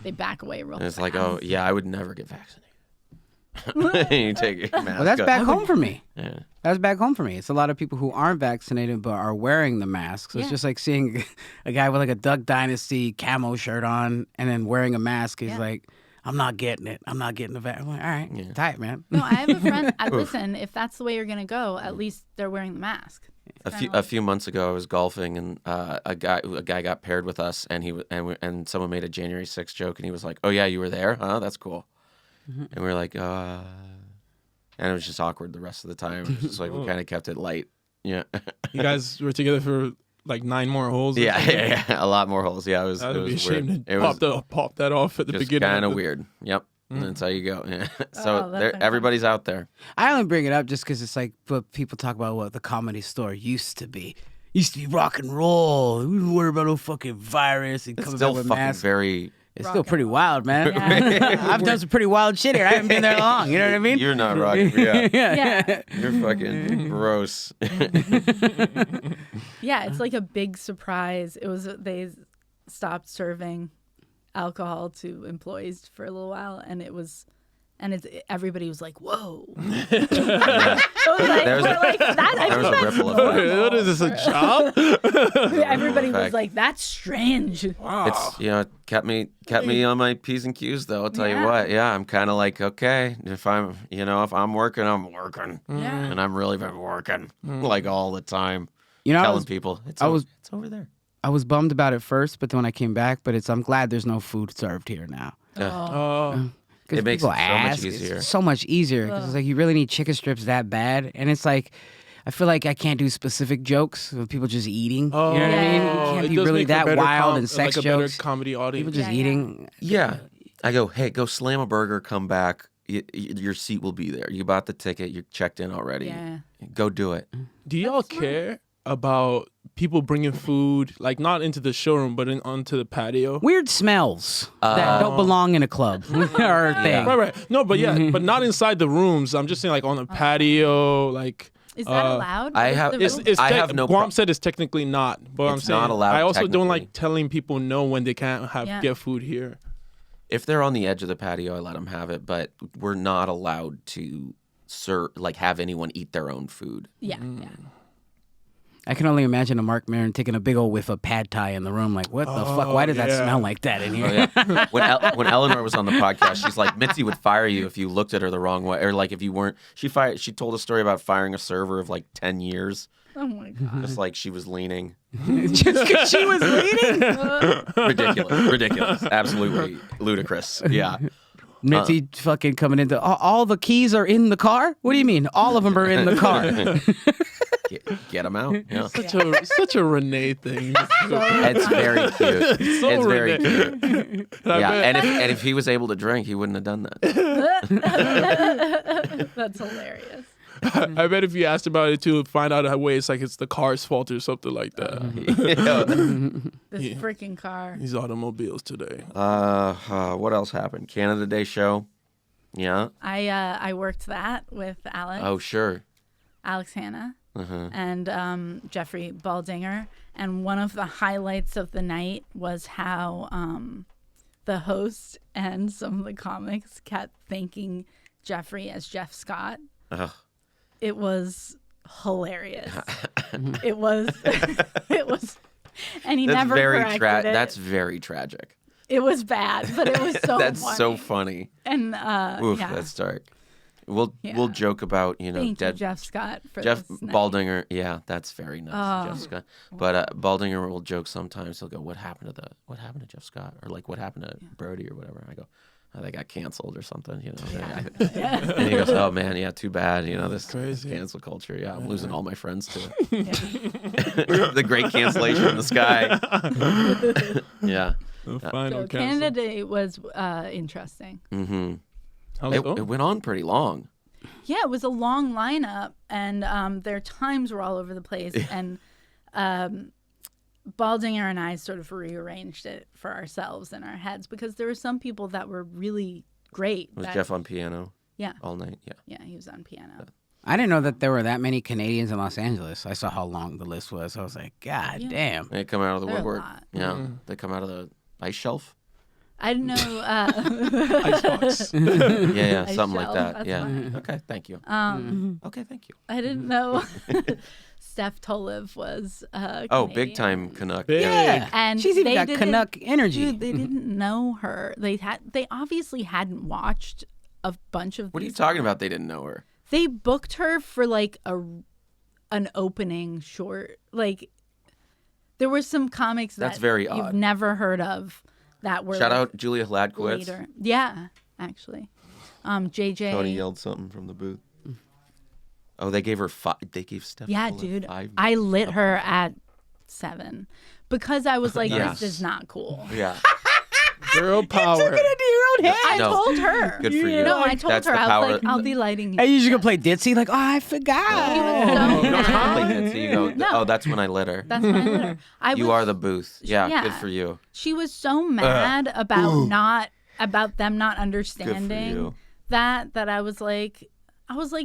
[SPEAKER 4] They back away real
[SPEAKER 1] And it's
[SPEAKER 4] fast.
[SPEAKER 1] like, I would never get vaccinated. You take your mask
[SPEAKER 2] Well, that's
[SPEAKER 1] off.
[SPEAKER 2] back home for me.
[SPEAKER 1] Yeah.
[SPEAKER 2] That's back home for me. It's a lot of people who aren't vaccinated but are wearing the masks. So it's just like seeing a guy with like a Duck Dynasty camo shirt on and then wearing a mask. He's like, I'm not getting it. I'm not getting the vaccine. I'm like, all right, tight, man.
[SPEAKER 4] No, I have a friend. Listen, if that's the way you're gonna go, at least they're wearing the mask.
[SPEAKER 1] A few months ago, I was golfing, and a guy got paired with us, and someone made a January 6th joke, and he was like, "Oh yeah, you were there? Huh? That's cool." And we were like, and it was just awkward the rest of the time. It was just like we kind of kept it light. Yeah.
[SPEAKER 3] You guys were together for like 9 more holes.
[SPEAKER 1] Yeah, a lot more holes. Yeah, it was.
[SPEAKER 3] I'd
[SPEAKER 1] it
[SPEAKER 3] be
[SPEAKER 1] was
[SPEAKER 3] ashamed
[SPEAKER 1] weird.
[SPEAKER 3] to
[SPEAKER 1] It was
[SPEAKER 3] pop that off at the
[SPEAKER 1] just
[SPEAKER 3] beginning.
[SPEAKER 1] kind of weird. Yep. And that's how you go. Yeah. So
[SPEAKER 4] that's
[SPEAKER 1] everybody's out there.
[SPEAKER 2] I only bring it up just because it's like what people talk about what the Comedy Store used to be. Used to be rock and roll. We didn't worry about no fucking virus and
[SPEAKER 1] It's
[SPEAKER 2] coming
[SPEAKER 1] still
[SPEAKER 2] back with
[SPEAKER 1] fucking
[SPEAKER 2] masks.
[SPEAKER 1] very.
[SPEAKER 2] It's
[SPEAKER 4] rock
[SPEAKER 2] still
[SPEAKER 4] and
[SPEAKER 2] pretty
[SPEAKER 4] roll.
[SPEAKER 2] wild, man.
[SPEAKER 4] Yeah.
[SPEAKER 2] I've done some pretty wild shit here. I haven't been there long. You know what I mean?
[SPEAKER 1] You're not rocking. Yeah.
[SPEAKER 4] Yeah.
[SPEAKER 1] You're fucking gross.
[SPEAKER 4] Yeah, it's like a big surprise. It was they stopped serving alcohol to employees for a little while, and everybody was like, "Whoa!" It was like,
[SPEAKER 1] There was
[SPEAKER 4] we're like,
[SPEAKER 1] there was a ripple effect.
[SPEAKER 3] What is this, a job?
[SPEAKER 4] everybody was
[SPEAKER 1] effect.
[SPEAKER 4] like, "That's strange."
[SPEAKER 1] It's it kept me on my P's and Q's though. I'll tell you what. Yeah, I'm kind of like, okay, if I'm working, I'm working,
[SPEAKER 4] Yeah.
[SPEAKER 1] and I'm really been working like all the time,
[SPEAKER 2] You know,
[SPEAKER 1] telling people it's over there.
[SPEAKER 2] I was bummed about it first, but then when I came back, I'm glad there's no food served here now.
[SPEAKER 3] Oh,
[SPEAKER 1] It makes
[SPEAKER 2] people
[SPEAKER 1] it so much
[SPEAKER 2] ask,
[SPEAKER 1] easier.
[SPEAKER 2] It's so much easier because it's like you really need chicken strips that bad, and it's like I feel like I can't do specific jokes with people just eating. You know what I mean? You can't
[SPEAKER 3] it
[SPEAKER 2] be
[SPEAKER 3] does
[SPEAKER 2] really
[SPEAKER 3] make for
[SPEAKER 2] that
[SPEAKER 3] better
[SPEAKER 2] wild and sex
[SPEAKER 3] like a
[SPEAKER 2] jokes.
[SPEAKER 3] better comedy
[SPEAKER 2] People
[SPEAKER 3] audience.
[SPEAKER 2] just
[SPEAKER 4] Yeah,
[SPEAKER 2] eating.
[SPEAKER 1] Yeah, I go, hey, go slam a burger, come back. Your seat will be there. You bought the ticket. You're checked in already.
[SPEAKER 4] Yeah.
[SPEAKER 1] Go do it.
[SPEAKER 3] Do y'all care about people bringing food, like not into the showroom, but onto the patio?
[SPEAKER 2] Weird smells that don't belong in a club or a thing.
[SPEAKER 3] Right. No, but but not inside the rooms. I'm just saying, like on the patio, like.
[SPEAKER 4] Is that allowed?
[SPEAKER 1] I
[SPEAKER 4] What is
[SPEAKER 1] have-
[SPEAKER 4] the
[SPEAKER 1] it's-
[SPEAKER 4] rule?
[SPEAKER 1] I have no
[SPEAKER 3] Guam
[SPEAKER 1] pro-
[SPEAKER 3] said it's technically not, but I'm
[SPEAKER 1] It's
[SPEAKER 3] saying
[SPEAKER 1] not allowed
[SPEAKER 3] I also don't
[SPEAKER 1] technically.
[SPEAKER 3] like telling people no when they can't get food here.
[SPEAKER 1] If they're on the edge of the patio, I let them have it. But we're not allowed to have anyone eat their own food.
[SPEAKER 4] Yeah.
[SPEAKER 2] I can only imagine a Mark Maron taking a big old whiff of pad thai in the room. Like, what the fuck? Why does that
[SPEAKER 3] yeah.
[SPEAKER 2] smell like that in here?
[SPEAKER 1] Oh, yeah. When Eleanor was on the podcast, she's like, Mitzi would fire you if you looked at her the wrong way, or like if you weren't. She told a story about firing a server of like 10 years,
[SPEAKER 4] Oh my god.
[SPEAKER 1] just like she was leaning.
[SPEAKER 2] Just because she was leading?
[SPEAKER 1] Ridiculous, absolutely ludicrous. Yeah.
[SPEAKER 2] Mitzi fucking coming into all the keys are in the car? What do you mean? All of them are in the car.
[SPEAKER 1] Get them out. Yeah.
[SPEAKER 3] Such a Renee thing.
[SPEAKER 1] It's very cute.
[SPEAKER 3] So
[SPEAKER 1] It's very
[SPEAKER 3] Renee.
[SPEAKER 1] cute.
[SPEAKER 3] I
[SPEAKER 1] Yeah,
[SPEAKER 3] bet-
[SPEAKER 1] and if he was able to drink, he wouldn't have done that.
[SPEAKER 4] That's hilarious.
[SPEAKER 3] I bet if you asked about it too, find out a way it's like it's the car's fault or something like that.
[SPEAKER 4] This freaking car.
[SPEAKER 3] These automobiles today.
[SPEAKER 1] What else happened? Canada Day show. Yeah.
[SPEAKER 4] I worked that with Alex.
[SPEAKER 1] Oh, sure.
[SPEAKER 4] Alex Hanna and Jeffrey Baldinger. And one of the highlights of the night was how the host and some of the comics kept thanking Jeffrey as Jeff Scott.
[SPEAKER 1] Ugh.
[SPEAKER 4] It was hilarious. It was, and he
[SPEAKER 1] That's
[SPEAKER 4] never
[SPEAKER 1] very
[SPEAKER 4] corrected it.
[SPEAKER 1] That's very tragic.
[SPEAKER 4] It was bad, but it was so
[SPEAKER 1] That's
[SPEAKER 4] funny.
[SPEAKER 1] so funny.
[SPEAKER 4] And
[SPEAKER 1] Oof,
[SPEAKER 4] yeah.
[SPEAKER 1] that's dark. We'll
[SPEAKER 4] Yeah.
[SPEAKER 1] joke about
[SPEAKER 4] Thank you,
[SPEAKER 1] dead
[SPEAKER 4] Jeff Scott, for
[SPEAKER 1] Jeff
[SPEAKER 4] this night.
[SPEAKER 1] Baldinger. Yeah, that's very nuts,
[SPEAKER 4] Oh.
[SPEAKER 1] Jeff Scott. But Baldinger will joke sometimes. He'll go, "What happened to Jeff Scott?" Or like, "What happened to Brody?" or whatever. I go, they got canceled or something, you know. And he goes, oh man, yeah, too bad, you know, this cancel culture. Yeah, I'm losing all my friends to it. The great cancellation in the sky. Yeah.
[SPEAKER 3] So
[SPEAKER 4] Canada Day was interesting.
[SPEAKER 1] Mm-hmm. It went on pretty long.
[SPEAKER 4] Yeah, it was a long lineup, and their times were all over the place. And Baldinger and I sort of rearranged it for ourselves in our heads because there were some people that were really great.
[SPEAKER 1] Was Jeff on piano?
[SPEAKER 4] Yeah.
[SPEAKER 1] All night? Yeah.
[SPEAKER 4] Yeah, he was on piano.
[SPEAKER 2] I didn't know that there were that many Canadians in Los Angeles. I saw how long the list was. I was like, God damn.
[SPEAKER 1] They come out of the
[SPEAKER 4] There are a
[SPEAKER 1] woodwork.
[SPEAKER 4] lot.
[SPEAKER 1] Yeah. They come out of the ice shelf.
[SPEAKER 4] I didn't know.
[SPEAKER 3] Icebox.
[SPEAKER 1] Yeah, something like
[SPEAKER 4] shelf,
[SPEAKER 1] that.
[SPEAKER 4] that's
[SPEAKER 1] Yeah.
[SPEAKER 4] fine.
[SPEAKER 1] Okay, thank you. Okay, thank you.
[SPEAKER 4] I didn't know Steph Tolev was
[SPEAKER 1] Oh,
[SPEAKER 4] Canadian.
[SPEAKER 1] big time Canuck.
[SPEAKER 3] Big.
[SPEAKER 2] Yeah.
[SPEAKER 4] And
[SPEAKER 2] She's even
[SPEAKER 4] they
[SPEAKER 2] got
[SPEAKER 4] didn't-
[SPEAKER 2] Canuck energy.
[SPEAKER 4] Dude, they didn't know her. They obviously hadn't watched a bunch of.
[SPEAKER 1] What are you
[SPEAKER 4] these
[SPEAKER 1] talking about? They didn't know her.
[SPEAKER 4] They booked her for like an opening short. Like there were some comics
[SPEAKER 1] That's
[SPEAKER 4] that
[SPEAKER 1] very
[SPEAKER 4] you've
[SPEAKER 1] odd.
[SPEAKER 4] never heard of that were
[SPEAKER 1] Shout
[SPEAKER 4] like,
[SPEAKER 1] out Julia Hladkowicz.
[SPEAKER 4] later. Yeah, actually. JJ.
[SPEAKER 1] Tony yelled something from the booth. Oh, they gave her five. They gave Steph.
[SPEAKER 4] Yeah,
[SPEAKER 1] Tolev
[SPEAKER 4] dude.
[SPEAKER 1] 5.
[SPEAKER 4] I lit her at 7 because I was like,
[SPEAKER 1] Yes.
[SPEAKER 4] this is not cool.
[SPEAKER 1] Yeah.
[SPEAKER 3] Girl power.
[SPEAKER 4] I
[SPEAKER 1] No.
[SPEAKER 4] told her.
[SPEAKER 1] Good for you.
[SPEAKER 4] No, I told
[SPEAKER 1] That's
[SPEAKER 4] her.
[SPEAKER 1] the
[SPEAKER 4] I
[SPEAKER 1] power.
[SPEAKER 4] was like, I'll be lighting you.
[SPEAKER 2] Hey, you just gonna play Ditzy? Like, oh, I forgot.
[SPEAKER 4] He was so
[SPEAKER 1] You don't have to
[SPEAKER 4] mad.
[SPEAKER 1] play that, so you go,
[SPEAKER 4] No.
[SPEAKER 1] oh, that's when I lit her.
[SPEAKER 4] That's when I lit her.
[SPEAKER 1] You are the booth. Yeah,
[SPEAKER 4] Yeah.
[SPEAKER 1] good for you.
[SPEAKER 4] She was so mad about them not understanding
[SPEAKER 1] you.
[SPEAKER 4] that I was like,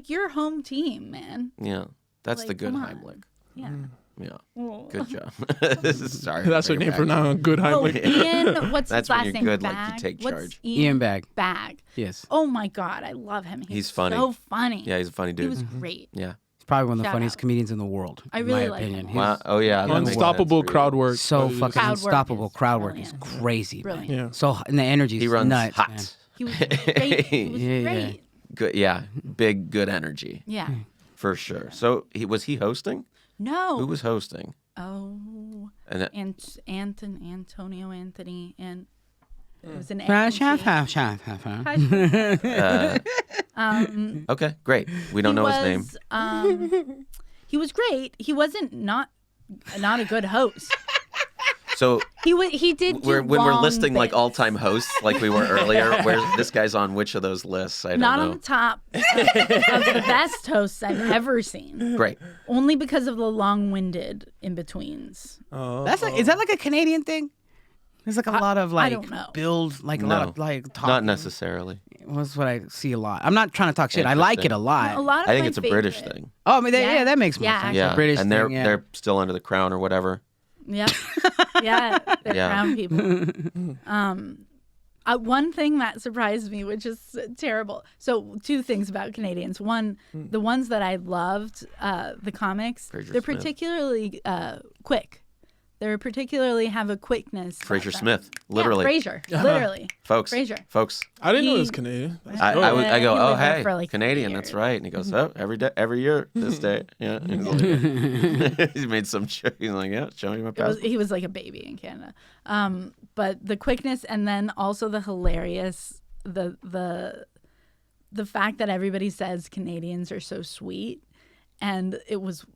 [SPEAKER 4] your home team, man.
[SPEAKER 1] Yeah. That's
[SPEAKER 4] Like,
[SPEAKER 1] the good
[SPEAKER 4] come on.
[SPEAKER 1] Heimlich.
[SPEAKER 4] Yeah.
[SPEAKER 1] Yeah.
[SPEAKER 4] Oh.
[SPEAKER 1] Good job. Sorry.
[SPEAKER 3] That's her
[SPEAKER 1] bring it
[SPEAKER 3] name for
[SPEAKER 1] back.
[SPEAKER 3] now. Good
[SPEAKER 4] Oh,
[SPEAKER 3] Heimlich.
[SPEAKER 4] Ian, what's
[SPEAKER 1] That's
[SPEAKER 4] his
[SPEAKER 1] when
[SPEAKER 4] last
[SPEAKER 1] you're
[SPEAKER 4] name?
[SPEAKER 1] good, like, you
[SPEAKER 4] Bag?
[SPEAKER 1] take
[SPEAKER 4] What's
[SPEAKER 1] charge.
[SPEAKER 2] Ian Bag.
[SPEAKER 4] Bag.
[SPEAKER 2] Yes.
[SPEAKER 4] Oh my God, I love him.
[SPEAKER 1] He's funny.
[SPEAKER 4] So funny.
[SPEAKER 1] Yeah, he's a funny
[SPEAKER 4] He
[SPEAKER 1] dude.
[SPEAKER 4] was great.
[SPEAKER 1] Yeah.
[SPEAKER 2] He's probably one of the
[SPEAKER 4] Shout
[SPEAKER 2] funniest
[SPEAKER 4] out.
[SPEAKER 2] comedians in the world.
[SPEAKER 4] I
[SPEAKER 2] in
[SPEAKER 4] really
[SPEAKER 2] my
[SPEAKER 4] like
[SPEAKER 2] opinion.
[SPEAKER 4] him.
[SPEAKER 2] He's
[SPEAKER 1] Wow. Oh, yeah. that makes
[SPEAKER 3] Unstoppable
[SPEAKER 1] sense for
[SPEAKER 3] crowd
[SPEAKER 1] you.
[SPEAKER 3] work.
[SPEAKER 2] so fucking
[SPEAKER 4] Crowd work
[SPEAKER 2] unstoppable.
[SPEAKER 4] is
[SPEAKER 2] Crowd work is
[SPEAKER 4] brilliant.
[SPEAKER 2] crazy,
[SPEAKER 4] Brilliant.
[SPEAKER 2] man.
[SPEAKER 3] Yeah.
[SPEAKER 2] So and the energy
[SPEAKER 1] He
[SPEAKER 2] is
[SPEAKER 1] runs
[SPEAKER 2] nuts,
[SPEAKER 1] hot.
[SPEAKER 2] man.
[SPEAKER 4] He was great. He was
[SPEAKER 2] Yeah, yeah.
[SPEAKER 4] great.
[SPEAKER 1] Good. Yeah. Big, good energy.
[SPEAKER 4] Yeah.
[SPEAKER 1] For sure. So was he hosting?
[SPEAKER 4] No.
[SPEAKER 1] Who was hosting?
[SPEAKER 4] Oh.
[SPEAKER 1] And
[SPEAKER 4] Antonio Anthony and it was an
[SPEAKER 1] okay, great. We don't know his name.
[SPEAKER 4] He was great. He wasn't not a good host.
[SPEAKER 1] So
[SPEAKER 4] He did do
[SPEAKER 1] when we're
[SPEAKER 4] long
[SPEAKER 1] listing like
[SPEAKER 4] bits.
[SPEAKER 1] all-time hosts, like we were earlier, where this guy's on which of those lists? I don't
[SPEAKER 4] Not
[SPEAKER 1] know.
[SPEAKER 4] on the top of the best hosts I've ever seen.
[SPEAKER 1] Great.
[SPEAKER 4] Only because of the long-winded in-betweens.
[SPEAKER 2] Is that like a Canadian thing? There's like a lot of like
[SPEAKER 4] don't know.
[SPEAKER 2] build, like a
[SPEAKER 1] No.
[SPEAKER 2] lot of like talk.
[SPEAKER 1] Not necessarily.
[SPEAKER 2] That's what I see a lot. I'm not trying to talk shit. I like it a lot.
[SPEAKER 4] A lot of
[SPEAKER 1] I think
[SPEAKER 4] my
[SPEAKER 1] it's a British
[SPEAKER 4] favorite-
[SPEAKER 1] thing.
[SPEAKER 2] Oh, I mean,
[SPEAKER 4] Yeah.
[SPEAKER 2] that makes more
[SPEAKER 4] Yeah,
[SPEAKER 2] sense.
[SPEAKER 1] Yeah,
[SPEAKER 2] A British
[SPEAKER 1] and they're
[SPEAKER 2] thing, yeah.
[SPEAKER 1] they're still under the crown or whatever.
[SPEAKER 4] Yep. Yeah, they're
[SPEAKER 1] Yeah.
[SPEAKER 4] brown people. One thing that surprised me, which is terrible. So, two things about Canadians. One, the ones that I loved, the comics,
[SPEAKER 1] Fraser
[SPEAKER 4] they're
[SPEAKER 1] Smith.
[SPEAKER 4] particularly quick. They particularly have a quickness.
[SPEAKER 1] Fraser
[SPEAKER 4] about them.
[SPEAKER 1] Smith, literally.
[SPEAKER 4] Yeah, Fraser, literally.
[SPEAKER 1] Folks.
[SPEAKER 4] Fraser.
[SPEAKER 1] Folks.
[SPEAKER 3] I didn't know it
[SPEAKER 4] He-
[SPEAKER 3] was Canadian. That's
[SPEAKER 1] I
[SPEAKER 3] dope.
[SPEAKER 1] go,
[SPEAKER 4] He
[SPEAKER 1] oh
[SPEAKER 4] lived there
[SPEAKER 1] hey,
[SPEAKER 4] for, like, 3
[SPEAKER 1] Canadian, that's
[SPEAKER 4] years.
[SPEAKER 1] right. And he goes, oh, every year this day. Yeah. He's, like, he's made some show. He's like, yeah, show me my passport.
[SPEAKER 4] He was like a baby in Canada. But the quickness and then also the hilarious, the fact that everybody says Canadians are so sweet, and it was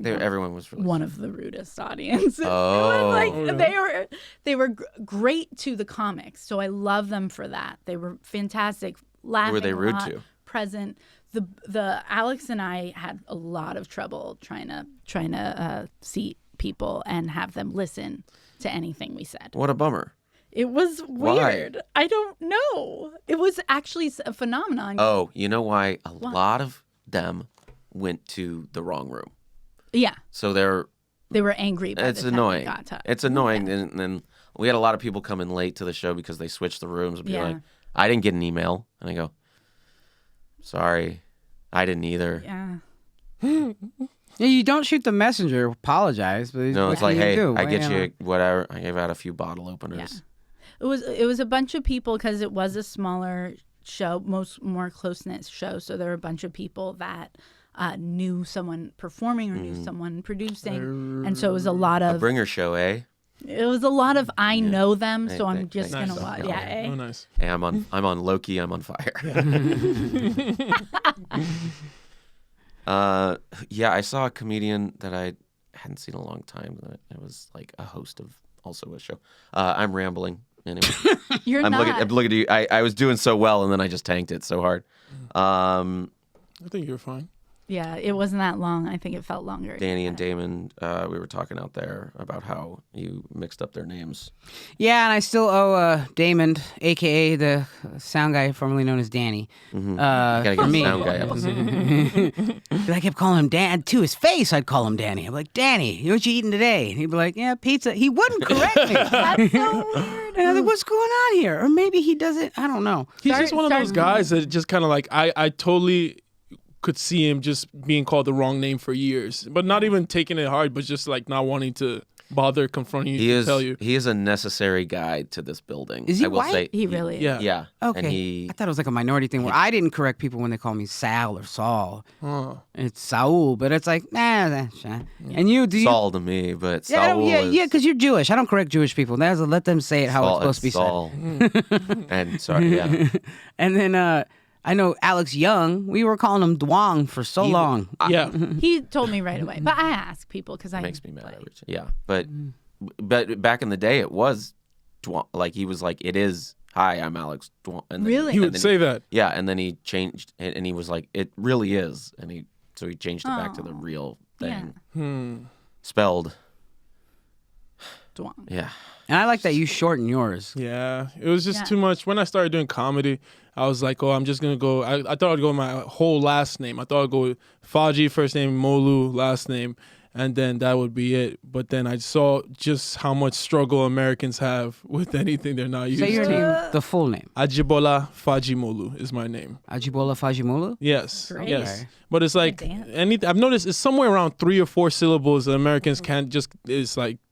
[SPEAKER 1] Everyone was really
[SPEAKER 4] one of the rudest audience.
[SPEAKER 1] Oh.
[SPEAKER 4] It was like they were great to the comics, so I love them for that. They were fantastic. Laughing
[SPEAKER 1] were they
[SPEAKER 4] a
[SPEAKER 1] rude
[SPEAKER 4] lot,
[SPEAKER 1] to?
[SPEAKER 4] Present. The Alex and I had a lot of trouble trying to seat people and have them listen to anything we said.
[SPEAKER 1] What a bummer.
[SPEAKER 4] It was
[SPEAKER 1] Why?
[SPEAKER 4] weird. I don't know. It was actually a phenomenon.
[SPEAKER 1] Oh, you know why? A lot of them went to the wrong room.
[SPEAKER 4] Yeah,
[SPEAKER 1] So they're
[SPEAKER 4] they were angry. By
[SPEAKER 1] it's
[SPEAKER 4] the time we
[SPEAKER 1] annoying.
[SPEAKER 4] got to
[SPEAKER 1] It's annoying. And then we had a lot of people come in late to the show because they switched the rooms and be
[SPEAKER 4] Yeah.
[SPEAKER 1] like, I didn't get an email. And I go, sorry, I didn't either.
[SPEAKER 4] Yeah.
[SPEAKER 2] Yeah, you don't shoot the messenger. Apologize, but
[SPEAKER 1] No,
[SPEAKER 2] what
[SPEAKER 1] it's like,
[SPEAKER 2] can
[SPEAKER 1] hey,
[SPEAKER 2] do?
[SPEAKER 1] I get
[SPEAKER 2] know?
[SPEAKER 1] you whatever. I gave out a few bottle
[SPEAKER 4] Yeah.
[SPEAKER 1] openers.
[SPEAKER 4] It was a bunch of people because it was a smaller show, more close knit show. So there were a bunch of people that knew someone performing or knew someone producing, and so it was a lot
[SPEAKER 1] A
[SPEAKER 4] of
[SPEAKER 1] bringer show, eh?
[SPEAKER 4] It was a lot of I know them, so I'm just
[SPEAKER 1] nice.
[SPEAKER 4] gonna watch.
[SPEAKER 1] No.
[SPEAKER 4] Yeah.
[SPEAKER 3] Oh, nice.
[SPEAKER 1] Hey, I'm on Loki. I'm on fire. I saw a comedian that I hadn't seen in a long time. It was like a host of also a show. I'm rambling. Anyway,
[SPEAKER 4] You're
[SPEAKER 1] I'm
[SPEAKER 4] not.
[SPEAKER 1] looking at you. I was doing so well, and then I just tanked it so hard.
[SPEAKER 3] I think you're fine.
[SPEAKER 4] Yeah, it wasn't that long. I think it felt longer.
[SPEAKER 1] Danny and Damon, we were talking out there about how you mixed up their names.
[SPEAKER 2] Yeah, and I still owe Damon, a.k.a. the sound guy formerly known as Danny.
[SPEAKER 1] You gotta get the sound guy episode.
[SPEAKER 2] 'Cause I kept calling him Dan. To his face, I'd call him Danny. I'm like, Danny, what you eating today? And he'd be like, yeah, pizza. He wouldn't correct me.
[SPEAKER 4] That's so weird.
[SPEAKER 2] And I was like, what's going on here? Or maybe he doesn't. I don't know.
[SPEAKER 3] He's just one of those guys that just kind of like, I totally could see him just being called the wrong name for years, but not even taking it hard, but just like not wanting to bother confronting you to tell you.
[SPEAKER 1] He is a necessary guy to this building.
[SPEAKER 2] Is he
[SPEAKER 1] I will
[SPEAKER 2] white?
[SPEAKER 1] say,
[SPEAKER 4] He really is.
[SPEAKER 3] Yeah.
[SPEAKER 1] Yeah.
[SPEAKER 2] Okay.
[SPEAKER 1] And
[SPEAKER 2] I thought it was like a minority thing where I didn't correct people when they call me Sal or Saul.
[SPEAKER 3] Huh.
[SPEAKER 2] It's Saul, but it's like, nah, that's fine. And you, do you?
[SPEAKER 1] Saul to me, but
[SPEAKER 2] Yeah,
[SPEAKER 1] Saul is
[SPEAKER 2] because you're Jewish. I don't correct Jewish people. That's let them say it how
[SPEAKER 1] Saul,
[SPEAKER 2] it's supposed to be
[SPEAKER 1] Saul. And sorry, yeah.
[SPEAKER 2] said. And then I know Alex Young. We were calling him Dwang for so long.
[SPEAKER 3] Yeah.
[SPEAKER 4] He told me right away, but I ask people because I
[SPEAKER 1] Makes me mad. Yeah, but back in the day, it was like he was like, it is. Hi, I'm Alex. And then,
[SPEAKER 4] Really?
[SPEAKER 3] He
[SPEAKER 1] and
[SPEAKER 3] would
[SPEAKER 1] then
[SPEAKER 3] say that.
[SPEAKER 1] Yeah, and then he changed, and he was like, it really is, and he changed it back to the real thing, spelled.
[SPEAKER 4] Dwang.
[SPEAKER 1] Yeah.
[SPEAKER 2] And I like that you shorten yours.
[SPEAKER 3] Yeah, it was just too much. When I started doing comedy, I was like, oh, I'm just going to go. I thought I'd go with my whole last name. I thought I'd go with Faji, first name, Molu, last name, and then that would be it. But then I saw just how much struggle Americans have with anything they're not used
[SPEAKER 2] Say your
[SPEAKER 3] to.
[SPEAKER 2] name, the full name.
[SPEAKER 3] Ajibola Fajimolu is my name.
[SPEAKER 2] Ajibola Fajimolu?
[SPEAKER 3] Yes,
[SPEAKER 4] Great.
[SPEAKER 3] yes.
[SPEAKER 2] Okay.
[SPEAKER 3] But it's like
[SPEAKER 4] dance.
[SPEAKER 3] I've noticed it's somewhere around 3 or 4 syllables that Americans can't just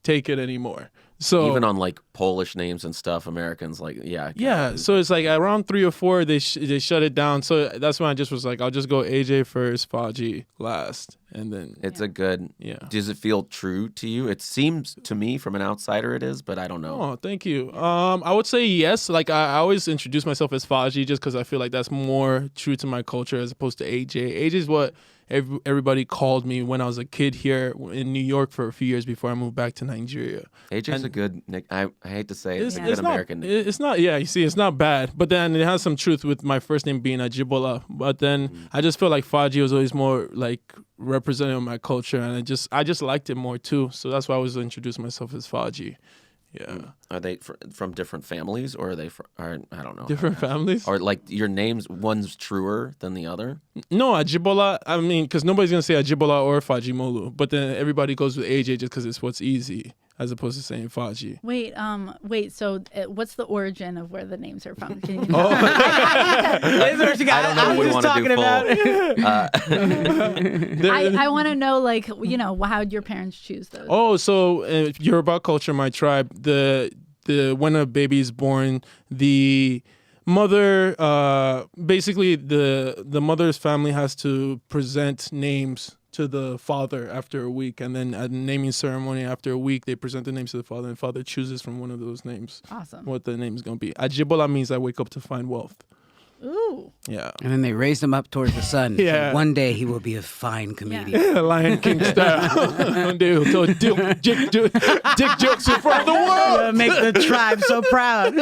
[SPEAKER 3] take it anymore. So
[SPEAKER 1] Even on like Polish names and stuff, Americans like,
[SPEAKER 3] yeah, so it's like around 3 or 4 they shut it down. So that's when I just was like, I'll just go AJ first, Faji last, and then
[SPEAKER 1] It's a good.
[SPEAKER 3] yeah.
[SPEAKER 1] Does it feel true to you? It seems to me from an outsider it is, but I don't know.
[SPEAKER 3] Oh, thank you. I would say yes. Like I always introduce myself as Faji just because I feel like that's more true to my culture as opposed to AJ. AJ is what everybody called me when I was a kid here in New York for a few years before I moved back to Nigeria.
[SPEAKER 1] AJ's a good nick. I hate to say it's a good
[SPEAKER 3] not,
[SPEAKER 1] American name.
[SPEAKER 3] It's not. Yeah, you see, it's not bad. But then it has some truth with my first name being Ajibola. But then I just feel like Faji was always more like representative of my culture, and I just liked it more too. So that's why I was introducing myself as Faji. Yeah.
[SPEAKER 1] Are they from different families, or are they I don't know.
[SPEAKER 3] Different families?
[SPEAKER 1] Or like your names, one's truer than the other?
[SPEAKER 3] No, Ajibola. I mean, because nobody's gonna say Ajibola or Fajimolu, but then everybody goes with AJ just because it's what's easy, as opposed to saying Faji.
[SPEAKER 4] Wait. So, what's the origin of where the names are from? Can you
[SPEAKER 1] I don't know if we want to do full.
[SPEAKER 4] I want to know, like, how did your parents choose those?
[SPEAKER 3] Oh, so Yoruba culture, my tribe, the when a baby is born, the mother, basically the mother's family has to present names to the father after a week, and then at a naming ceremony after a week, they present the names to the father, and the father chooses from one of those names.
[SPEAKER 4] Awesome.
[SPEAKER 3] What the name is going to be. Ajibola means I wake up to find wealth.
[SPEAKER 4] Ooh.
[SPEAKER 3] Yeah.
[SPEAKER 2] And then they raised him up towards the sun.
[SPEAKER 3] Yeah.
[SPEAKER 2] One day he will be a fine comedian.
[SPEAKER 3] Lion King style. One day he'll tell dick jokes in front of the world.
[SPEAKER 2] Make the tribe so proud.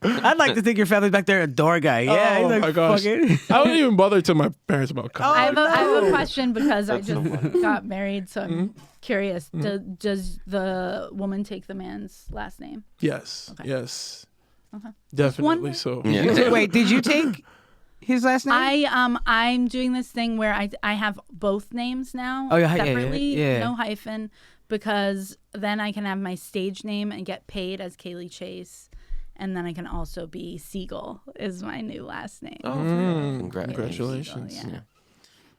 [SPEAKER 2] I'd like to think your family's back there a door guy. Yeah,
[SPEAKER 3] Oh
[SPEAKER 2] he's like,
[SPEAKER 3] my gosh.
[SPEAKER 2] fuck it.
[SPEAKER 3] I wouldn't even bother to my parents about comedy.
[SPEAKER 4] I have a question because I just got married, so I'm curious. Does the woman take the man's last name?
[SPEAKER 3] Yes.
[SPEAKER 4] Okay.
[SPEAKER 3] Yes.
[SPEAKER 4] Okay.
[SPEAKER 3] Definitely
[SPEAKER 4] Just
[SPEAKER 3] so.
[SPEAKER 1] Yeah.
[SPEAKER 2] Wait, did you take his last name?
[SPEAKER 4] I'm doing this thing where I have both names now separately, no hyphen, because then I can have my stage name and get paid as Caley Chase, and then I can also be Siegel is my new last name.
[SPEAKER 1] Oh, congratulations.
[SPEAKER 3] Congratulations.
[SPEAKER 4] Siegel,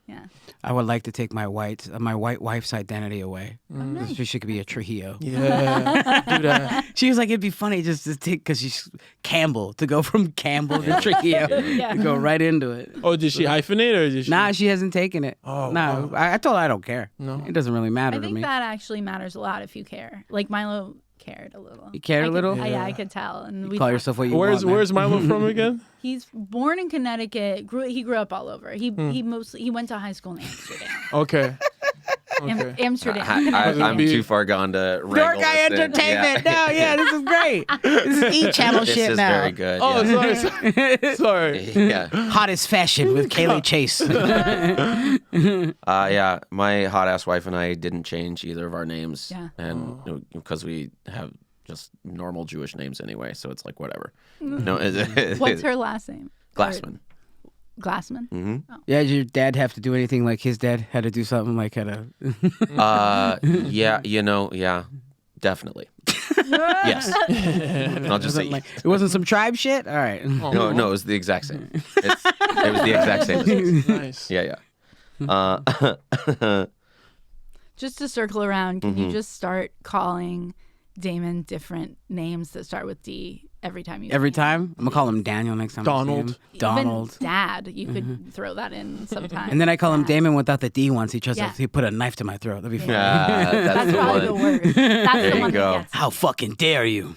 [SPEAKER 4] Yeah.
[SPEAKER 2] I would like to take my white wife's identity away.
[SPEAKER 4] Nice.
[SPEAKER 2] So she could be a Trujillo.
[SPEAKER 3] Yeah, do that.
[SPEAKER 2] She was like, it'd be funny just to take, because she's Campbell, to go from Campbell to Trujillo, to go right into it.
[SPEAKER 3] Oh, did she hyphenate or did she?
[SPEAKER 2] Nah, she hasn't taken it.
[SPEAKER 3] Oh,
[SPEAKER 2] no,
[SPEAKER 3] wow.
[SPEAKER 2] I told her I don't care.
[SPEAKER 3] No.
[SPEAKER 2] It doesn't really matter
[SPEAKER 4] I
[SPEAKER 2] to
[SPEAKER 4] think
[SPEAKER 2] me.
[SPEAKER 4] that actually matters a lot if you care. Like Milo cared a little.
[SPEAKER 2] You cared a little?
[SPEAKER 4] Yeah, I could tell. And we
[SPEAKER 2] Call
[SPEAKER 4] talked-
[SPEAKER 2] yourself what you
[SPEAKER 3] Where's
[SPEAKER 2] want, man.
[SPEAKER 3] Where's Milo from again?
[SPEAKER 4] He's born in Connecticut. He grew up all over. He went to high school in Amsterdam.
[SPEAKER 3] Okay.
[SPEAKER 4] Amsterdam.
[SPEAKER 1] I'm too far gone to
[SPEAKER 2] Dork
[SPEAKER 1] wrangle
[SPEAKER 2] Guy
[SPEAKER 1] this in.
[SPEAKER 2] Entertainment.
[SPEAKER 1] Yeah.
[SPEAKER 2] No, yeah, this is great. This is E-Channel
[SPEAKER 1] This
[SPEAKER 2] shit
[SPEAKER 1] is
[SPEAKER 2] now.
[SPEAKER 1] very good.
[SPEAKER 3] Oh,
[SPEAKER 1] yeah.
[SPEAKER 3] sorry.
[SPEAKER 1] Yeah.
[SPEAKER 2] Hottest fashion with Caley Chase.
[SPEAKER 1] Yeah, my hot ass wife and I didn't change either of our names.
[SPEAKER 4] Yeah.
[SPEAKER 1] And because we have just normal Jewish names anyway, so it's like whatever. No,
[SPEAKER 4] What's her last name?
[SPEAKER 1] Glassman.
[SPEAKER 4] Glassman.
[SPEAKER 1] Mm-hmm.
[SPEAKER 2] Yeah, did your dad have to do anything like his dad had to do something like had a...
[SPEAKER 1] Yeah, yeah, definitely. Yes. I'll just say
[SPEAKER 2] Like, it wasn't some tribe shit? All right.
[SPEAKER 1] no, it was the exact same. It was the exact same.
[SPEAKER 3] Nice.
[SPEAKER 1] Yeah.
[SPEAKER 4] Just to circle around, can
[SPEAKER 1] Mm-hmm.
[SPEAKER 4] you just start calling Damon different names that start with D every time you
[SPEAKER 2] Every
[SPEAKER 4] see him?
[SPEAKER 2] time? I'm going to call him Daniel next time
[SPEAKER 3] Donald.
[SPEAKER 2] I see him. Donald.
[SPEAKER 4] Even Dad, you could throw that in sometimes.
[SPEAKER 2] And then I call him
[SPEAKER 4] Dad.
[SPEAKER 2] Damon without the D once. He
[SPEAKER 4] Yeah.
[SPEAKER 2] he put a knife to my throat. That'd be funny.
[SPEAKER 1] That's
[SPEAKER 4] That's
[SPEAKER 1] the
[SPEAKER 4] probably the
[SPEAKER 1] one.
[SPEAKER 4] worst. That's
[SPEAKER 1] There
[SPEAKER 4] the
[SPEAKER 1] you
[SPEAKER 4] one
[SPEAKER 1] go.
[SPEAKER 4] that gets
[SPEAKER 2] How fucking dare you?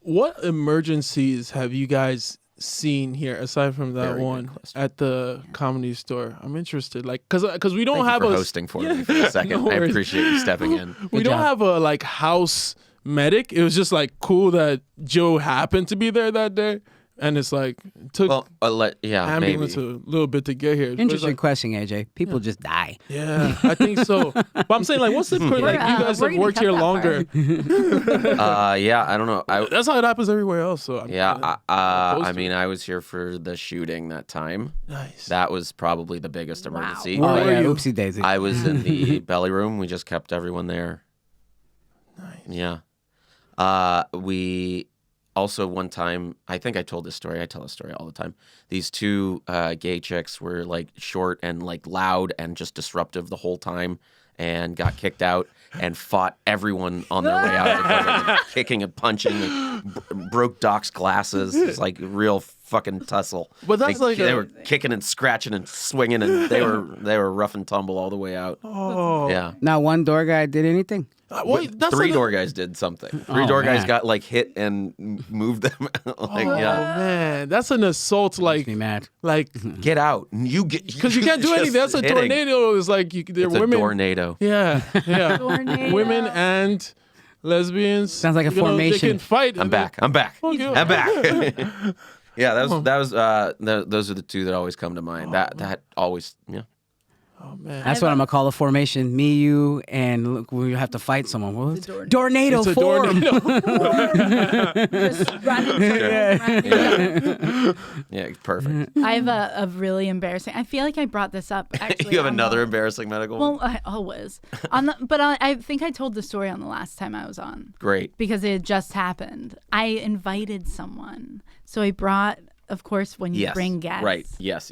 [SPEAKER 3] What emergencies have you guys seen here aside from that
[SPEAKER 1] Very good
[SPEAKER 3] one
[SPEAKER 1] question.
[SPEAKER 3] at the comedy store? I'm interested, like, because we don't
[SPEAKER 1] Thank
[SPEAKER 3] have
[SPEAKER 1] you for
[SPEAKER 3] a
[SPEAKER 1] hosting for me for a second.
[SPEAKER 3] No
[SPEAKER 1] I
[SPEAKER 3] worries.
[SPEAKER 1] appreciate you stepping in.
[SPEAKER 3] we don't
[SPEAKER 2] job.
[SPEAKER 3] have a like house medic. It was just like cool that Joe happened to be there that day, and it's like it took
[SPEAKER 1] Well,
[SPEAKER 3] ambulance
[SPEAKER 1] maybe.
[SPEAKER 3] a little bit to get here. But it's
[SPEAKER 2] Interesting
[SPEAKER 3] like,
[SPEAKER 2] question, AJ. People just die.
[SPEAKER 3] yeah, I think so. But I'm saying, like, what's the point? Like, you guys
[SPEAKER 4] we're
[SPEAKER 3] have
[SPEAKER 4] gonna
[SPEAKER 3] worked
[SPEAKER 4] cut
[SPEAKER 3] here
[SPEAKER 4] that
[SPEAKER 3] longer.
[SPEAKER 1] Yeah, I don't know.
[SPEAKER 3] That's how it happens everywhere else. So I'm
[SPEAKER 1] I mean, I was here for the shooting that time.
[SPEAKER 3] nice.
[SPEAKER 1] That was probably the biggest emergency.
[SPEAKER 3] Where
[SPEAKER 2] Oh,
[SPEAKER 3] were
[SPEAKER 2] yeah,
[SPEAKER 3] you?
[SPEAKER 2] oopsie daisy.
[SPEAKER 1] I was in the belly room. We just kept everyone there.
[SPEAKER 3] Nice.
[SPEAKER 1] Yeah. We also one time, I think I told this story. I tell this story all the time. These two gay chicks were like short and like loud and just disruptive the whole time, and got kicked out and fought everyone on their way out of the building, kicking and punching, and broke Doc's glasses. It was like real fucking tussle.
[SPEAKER 3] But that's
[SPEAKER 1] they,
[SPEAKER 3] like
[SPEAKER 1] they
[SPEAKER 3] a-
[SPEAKER 1] were kicking and scratching and swinging, and they were rough and tumble all the way out.
[SPEAKER 3] Oh,
[SPEAKER 1] Yeah.
[SPEAKER 2] Not one door guy did anything.
[SPEAKER 3] Well, that's
[SPEAKER 1] Three
[SPEAKER 3] like
[SPEAKER 1] door guys did something. Three
[SPEAKER 2] Oh,
[SPEAKER 1] door guys
[SPEAKER 2] man.
[SPEAKER 1] got like hit and moved them. Like,
[SPEAKER 3] Oh
[SPEAKER 1] yeah,
[SPEAKER 3] man, that's an assault. Like,
[SPEAKER 2] Me mad.
[SPEAKER 3] like,
[SPEAKER 1] get out. You get
[SPEAKER 3] because you can't do
[SPEAKER 1] just
[SPEAKER 3] anything. That's a
[SPEAKER 1] hitting.
[SPEAKER 3] tornado. It's like they're
[SPEAKER 1] It's a
[SPEAKER 3] women.
[SPEAKER 1] tornado.
[SPEAKER 3] Yeah, yeah.
[SPEAKER 4] Tornado.
[SPEAKER 3] Women and lesbians.
[SPEAKER 2] Sounds like a
[SPEAKER 3] you know, they
[SPEAKER 2] formation.
[SPEAKER 3] can fight.
[SPEAKER 1] I'm back. I'm back.
[SPEAKER 3] Fuck you.
[SPEAKER 1] I'm back. Yeah, those are the two that always come to mind. That always, yeah.
[SPEAKER 3] Oh man.
[SPEAKER 2] That's what I'm going to call a formation. Me, you, and look, we have to fight someone. What?
[SPEAKER 4] It's a
[SPEAKER 2] Tornado
[SPEAKER 3] It's a
[SPEAKER 2] form.
[SPEAKER 3] tornado.
[SPEAKER 4] Just running.
[SPEAKER 1] Yeah, perfect.
[SPEAKER 4] I have a really embarrassing. I feel like I brought this up. Actually,
[SPEAKER 1] You have
[SPEAKER 4] on
[SPEAKER 1] another
[SPEAKER 4] the-
[SPEAKER 1] embarrassing medical
[SPEAKER 4] Well,
[SPEAKER 1] one?
[SPEAKER 4] I always I think I told the story on the last time I was on
[SPEAKER 1] Great.
[SPEAKER 4] because it had just happened. I invited someone, so I brought, of course, when you
[SPEAKER 1] Yes.
[SPEAKER 4] bring guests,
[SPEAKER 1] Right. Yes.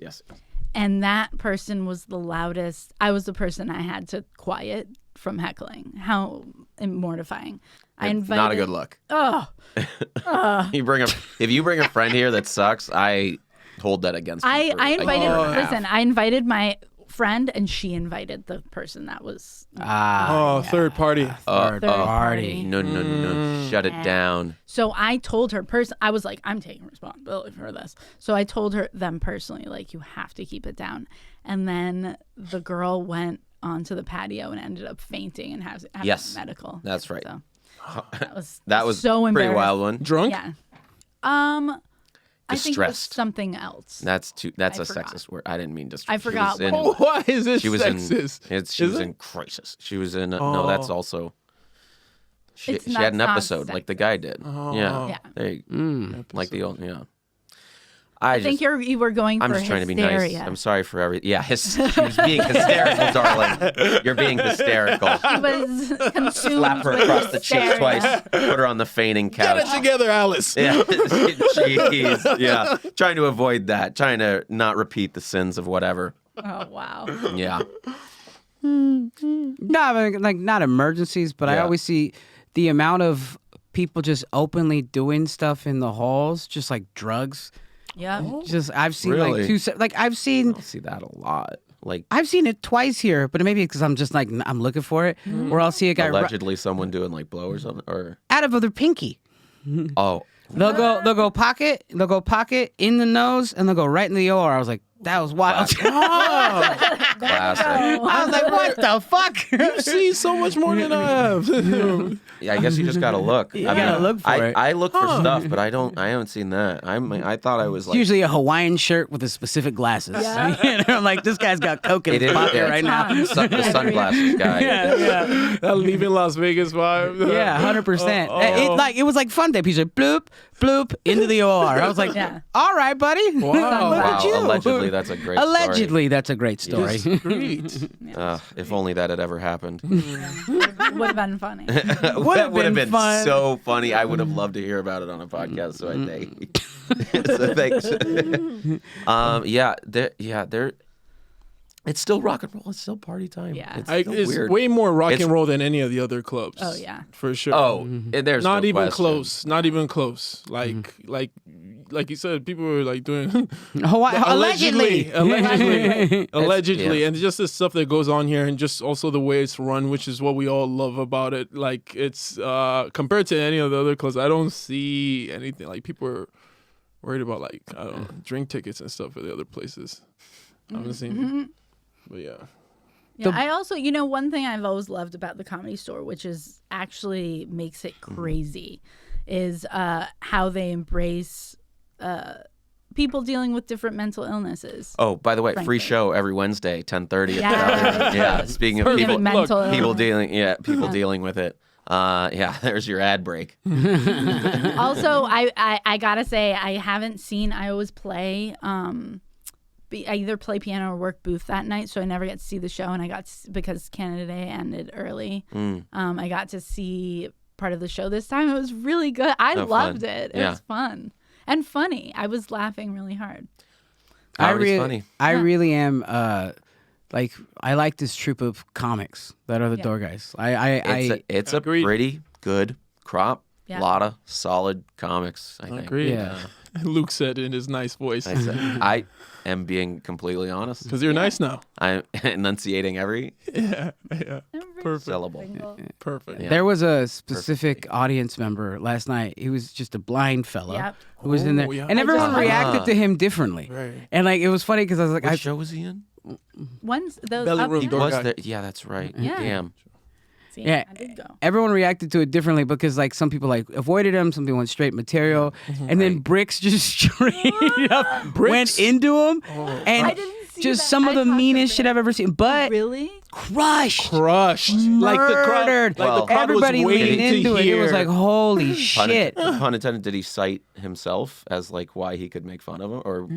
[SPEAKER 4] and that person was the loudest. I was the person I had to quiet from heckling. How mortifying! I invited.
[SPEAKER 1] Not a good look.
[SPEAKER 4] Oh,
[SPEAKER 1] If you bring a friend here that sucks, I hold that against you.
[SPEAKER 4] I
[SPEAKER 1] for a
[SPEAKER 4] invited.
[SPEAKER 1] year and a half.
[SPEAKER 4] Listen, I invited my friend, and she invited the person that was
[SPEAKER 3] Oh, third party.
[SPEAKER 4] third party.
[SPEAKER 1] No. Shut it down.
[SPEAKER 4] So I told her I was like, I'm taking responsibility for this. So I told them personally, like, you have to keep it down. And then the girl went onto the patio and ended up fainting and having
[SPEAKER 1] Yes.
[SPEAKER 4] medical.
[SPEAKER 1] That's right.
[SPEAKER 4] So that
[SPEAKER 1] That was
[SPEAKER 4] so
[SPEAKER 1] pretty
[SPEAKER 4] embarrassing.
[SPEAKER 1] wild one.
[SPEAKER 3] Drunk.
[SPEAKER 4] Yeah. I think it was
[SPEAKER 1] Distressed.
[SPEAKER 4] something else.
[SPEAKER 1] That's a
[SPEAKER 4] forgot.
[SPEAKER 1] sexist word. I didn't mean distressed.
[SPEAKER 4] I forgot
[SPEAKER 1] She was
[SPEAKER 4] what
[SPEAKER 1] in,
[SPEAKER 4] it
[SPEAKER 3] Why is this
[SPEAKER 1] she was
[SPEAKER 3] sexist?
[SPEAKER 1] she was
[SPEAKER 3] Is
[SPEAKER 1] in
[SPEAKER 3] it?
[SPEAKER 1] crisis. She was in. No, that's also. She
[SPEAKER 4] It's
[SPEAKER 1] had an
[SPEAKER 4] not
[SPEAKER 1] episode like the guy did. Yeah.
[SPEAKER 4] Yeah.
[SPEAKER 1] There you,
[SPEAKER 2] Mm.
[SPEAKER 1] like the old. Yeah.
[SPEAKER 4] I think you were going
[SPEAKER 1] I'm
[SPEAKER 4] for
[SPEAKER 1] just trying to be
[SPEAKER 4] hysteria.
[SPEAKER 1] nice. I'm sorry for every. Yeah, she was being hysterical, darling. You're being hysterical.
[SPEAKER 4] She was consumed
[SPEAKER 1] Slap her
[SPEAKER 4] with
[SPEAKER 1] across the cheek
[SPEAKER 4] hysteria.
[SPEAKER 1] twice. Put her on the fainting
[SPEAKER 3] Get
[SPEAKER 1] couch.
[SPEAKER 3] it together, Alice.
[SPEAKER 1] Yeah, jeez. Yeah, trying to avoid that. Trying to not repeat the sins of whatever.
[SPEAKER 4] Oh wow.
[SPEAKER 1] Yeah.
[SPEAKER 2] No, like not emergencies, but I
[SPEAKER 1] Yeah.
[SPEAKER 2] always see the amount of people just openly doing stuff in the halls, just like drugs.
[SPEAKER 4] Yeah.
[SPEAKER 2] Just I've seen
[SPEAKER 1] Really?
[SPEAKER 2] I've seen
[SPEAKER 1] I see that a lot. Like
[SPEAKER 2] I've seen it twice here, but maybe because I'm just like I'm looking for it. Where I'll see a guy
[SPEAKER 1] allegedly someone doing like blowers on or
[SPEAKER 2] out of their pinky.
[SPEAKER 1] oh
[SPEAKER 2] They'll go pocket in the nose, and they'll go right in the OR. I was like, that was wild.
[SPEAKER 1] classic.
[SPEAKER 2] I was like, what the fuck?
[SPEAKER 3] You see so much more than I have.
[SPEAKER 1] Yeah, I guess you just gotta look.
[SPEAKER 2] You gotta look for it.
[SPEAKER 1] I look for stuff, but I haven't seen that. I thought I was
[SPEAKER 2] It's
[SPEAKER 1] like
[SPEAKER 2] usually a Hawaiian shirt with a specific glasses.
[SPEAKER 4] Yeah.
[SPEAKER 2] You know, I'm like, this guy's got coke in
[SPEAKER 1] It
[SPEAKER 2] his
[SPEAKER 1] is-
[SPEAKER 2] pocket
[SPEAKER 1] yeah.
[SPEAKER 2] right now.
[SPEAKER 1] the sunglasses guy.
[SPEAKER 2] Yeah.
[SPEAKER 3] That leaving Las Vegas vibe.
[SPEAKER 2] Yeah, 100%. It was like fun day. He's like, bloop, bloop, into the OR. I was like,
[SPEAKER 4] Yeah.
[SPEAKER 2] all right, buddy.
[SPEAKER 3] Wow.
[SPEAKER 2] Look
[SPEAKER 1] Wow,
[SPEAKER 2] at you.
[SPEAKER 1] allegedly that's a great
[SPEAKER 2] Allegedly, that's a great story.
[SPEAKER 3] Great.
[SPEAKER 1] If only that had ever happened.
[SPEAKER 4] Would have been funny.
[SPEAKER 1] That
[SPEAKER 2] Would've
[SPEAKER 1] would have
[SPEAKER 2] been
[SPEAKER 1] been
[SPEAKER 2] fun.
[SPEAKER 1] so funny. I would have loved to hear about it on a podcast. So I think. So thanks. There. It's still rock and roll. It's still party time.
[SPEAKER 4] Yeah.
[SPEAKER 1] It's
[SPEAKER 3] It's
[SPEAKER 1] still weird.
[SPEAKER 3] way more rock
[SPEAKER 1] It's-
[SPEAKER 3] and roll than any of the other clubs.
[SPEAKER 4] Oh, yeah.
[SPEAKER 3] For sure.
[SPEAKER 1] Oh, there's
[SPEAKER 3] not
[SPEAKER 1] no
[SPEAKER 3] even
[SPEAKER 1] question.
[SPEAKER 3] close. Not even close. Like you said, people were like doing
[SPEAKER 2] Allegedly.
[SPEAKER 3] allegedly,
[SPEAKER 1] Yeah.
[SPEAKER 3] and just the stuff that goes on here, and just also the way it's run, which is what we all love about it. Like it's compared to any of the other clubs, I don't see anything like people are worried about like I don't know, drink tickets and stuff at the other places. I haven't seen, but yeah.
[SPEAKER 4] Yeah, I also, one thing I've always loved about the Comedy Store, which is actually makes it crazy, is how they embrace people dealing with different mental illnesses.
[SPEAKER 1] Oh, by the way, free
[SPEAKER 4] Frankly.
[SPEAKER 1] show every Wednesday, 10:30.
[SPEAKER 4] Yeah.
[SPEAKER 1] Yeah. Speaking of people,
[SPEAKER 4] mental illness.
[SPEAKER 1] people dealing with it. There's your ad break.
[SPEAKER 4] Also, I gotta say, I haven't seen. I always play. I either play piano or work booth that night, so I never get to see the show. And I got because Canada Day ended early. I got to see part of the show this time. It was really good. I loved
[SPEAKER 1] fun.
[SPEAKER 4] it. It
[SPEAKER 1] Yeah.
[SPEAKER 4] was fun and funny. I was laughing really hard.
[SPEAKER 1] Comedy's funny.
[SPEAKER 2] I really am. I like this troupe of comics that are the door guys.
[SPEAKER 1] It's a
[SPEAKER 3] Agreed.
[SPEAKER 1] pretty good crop.
[SPEAKER 4] Yeah.
[SPEAKER 1] Lot of solid comics. I think.
[SPEAKER 3] Agreed.
[SPEAKER 2] Yeah.
[SPEAKER 3] Luke said in his nice voice,
[SPEAKER 1] I am being completely honest.
[SPEAKER 3] because you're nice now.
[SPEAKER 1] I'm enunciating every
[SPEAKER 3] Yeah. Perfect.
[SPEAKER 1] syllable.
[SPEAKER 3] Perfect.
[SPEAKER 1] Yeah.
[SPEAKER 2] There was a specific audience member last night. He was just a blind fella
[SPEAKER 4] Yep.
[SPEAKER 2] who was in there,
[SPEAKER 3] Oh, yeah.
[SPEAKER 2] and everyone
[SPEAKER 4] just-
[SPEAKER 2] reacted to him differently.
[SPEAKER 3] Right.
[SPEAKER 2] And like it was funny because I was like,
[SPEAKER 1] What show was he in?
[SPEAKER 4] When's those
[SPEAKER 3] Belly
[SPEAKER 4] up
[SPEAKER 3] Room
[SPEAKER 4] yet?
[SPEAKER 3] Door
[SPEAKER 1] Was
[SPEAKER 3] guy.
[SPEAKER 1] there? Yeah, that's right.
[SPEAKER 4] Yeah.
[SPEAKER 1] Damn.
[SPEAKER 4] See,
[SPEAKER 2] Yeah.
[SPEAKER 4] I did go.
[SPEAKER 2] everyone reacted to it differently because like some people like avoided him, some people went straight material, and then Bricks just straight up went into him, and
[SPEAKER 4] I didn't see
[SPEAKER 2] just
[SPEAKER 4] that.
[SPEAKER 2] some of
[SPEAKER 4] I
[SPEAKER 2] the
[SPEAKER 4] caught
[SPEAKER 2] meanest
[SPEAKER 4] the
[SPEAKER 2] shit I've ever seen. But
[SPEAKER 4] Really?
[SPEAKER 2] crushed.
[SPEAKER 3] Like the crowd,
[SPEAKER 2] Murdered.
[SPEAKER 3] like the crowd
[SPEAKER 2] Everybody
[SPEAKER 3] was waiting
[SPEAKER 2] leaned into
[SPEAKER 3] to
[SPEAKER 2] it.
[SPEAKER 3] hear.
[SPEAKER 2] It was like, holy shit.
[SPEAKER 1] Pun intended. Did he cite himself as like why he could make fun of him? Or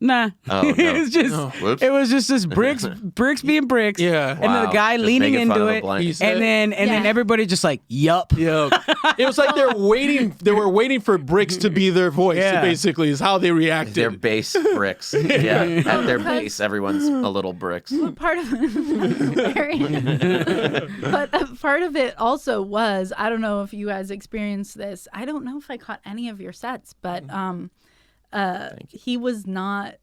[SPEAKER 2] Nah.
[SPEAKER 1] Oh, no.
[SPEAKER 2] it was just
[SPEAKER 1] Whoops.
[SPEAKER 2] it was just this bricks being bricks.
[SPEAKER 3] Yeah.
[SPEAKER 2] And
[SPEAKER 1] Wow.
[SPEAKER 2] the guy
[SPEAKER 1] Just
[SPEAKER 2] leaning
[SPEAKER 1] making fun
[SPEAKER 2] into
[SPEAKER 1] of a
[SPEAKER 2] it.
[SPEAKER 1] blind-
[SPEAKER 3] He said-
[SPEAKER 2] And then everybody just like, yup.
[SPEAKER 3] Yeah, it was like they're waiting. They were waiting for Bricks to be their voice.
[SPEAKER 2] Yeah.
[SPEAKER 3] Basically, is how they reacted.
[SPEAKER 1] their base bricks. Yeah, at their base, everyone's a little bricks.
[SPEAKER 4] Part of but part of it also was, I don't know if you guys experienced this. I don't know if I caught any of your sets, but he was not.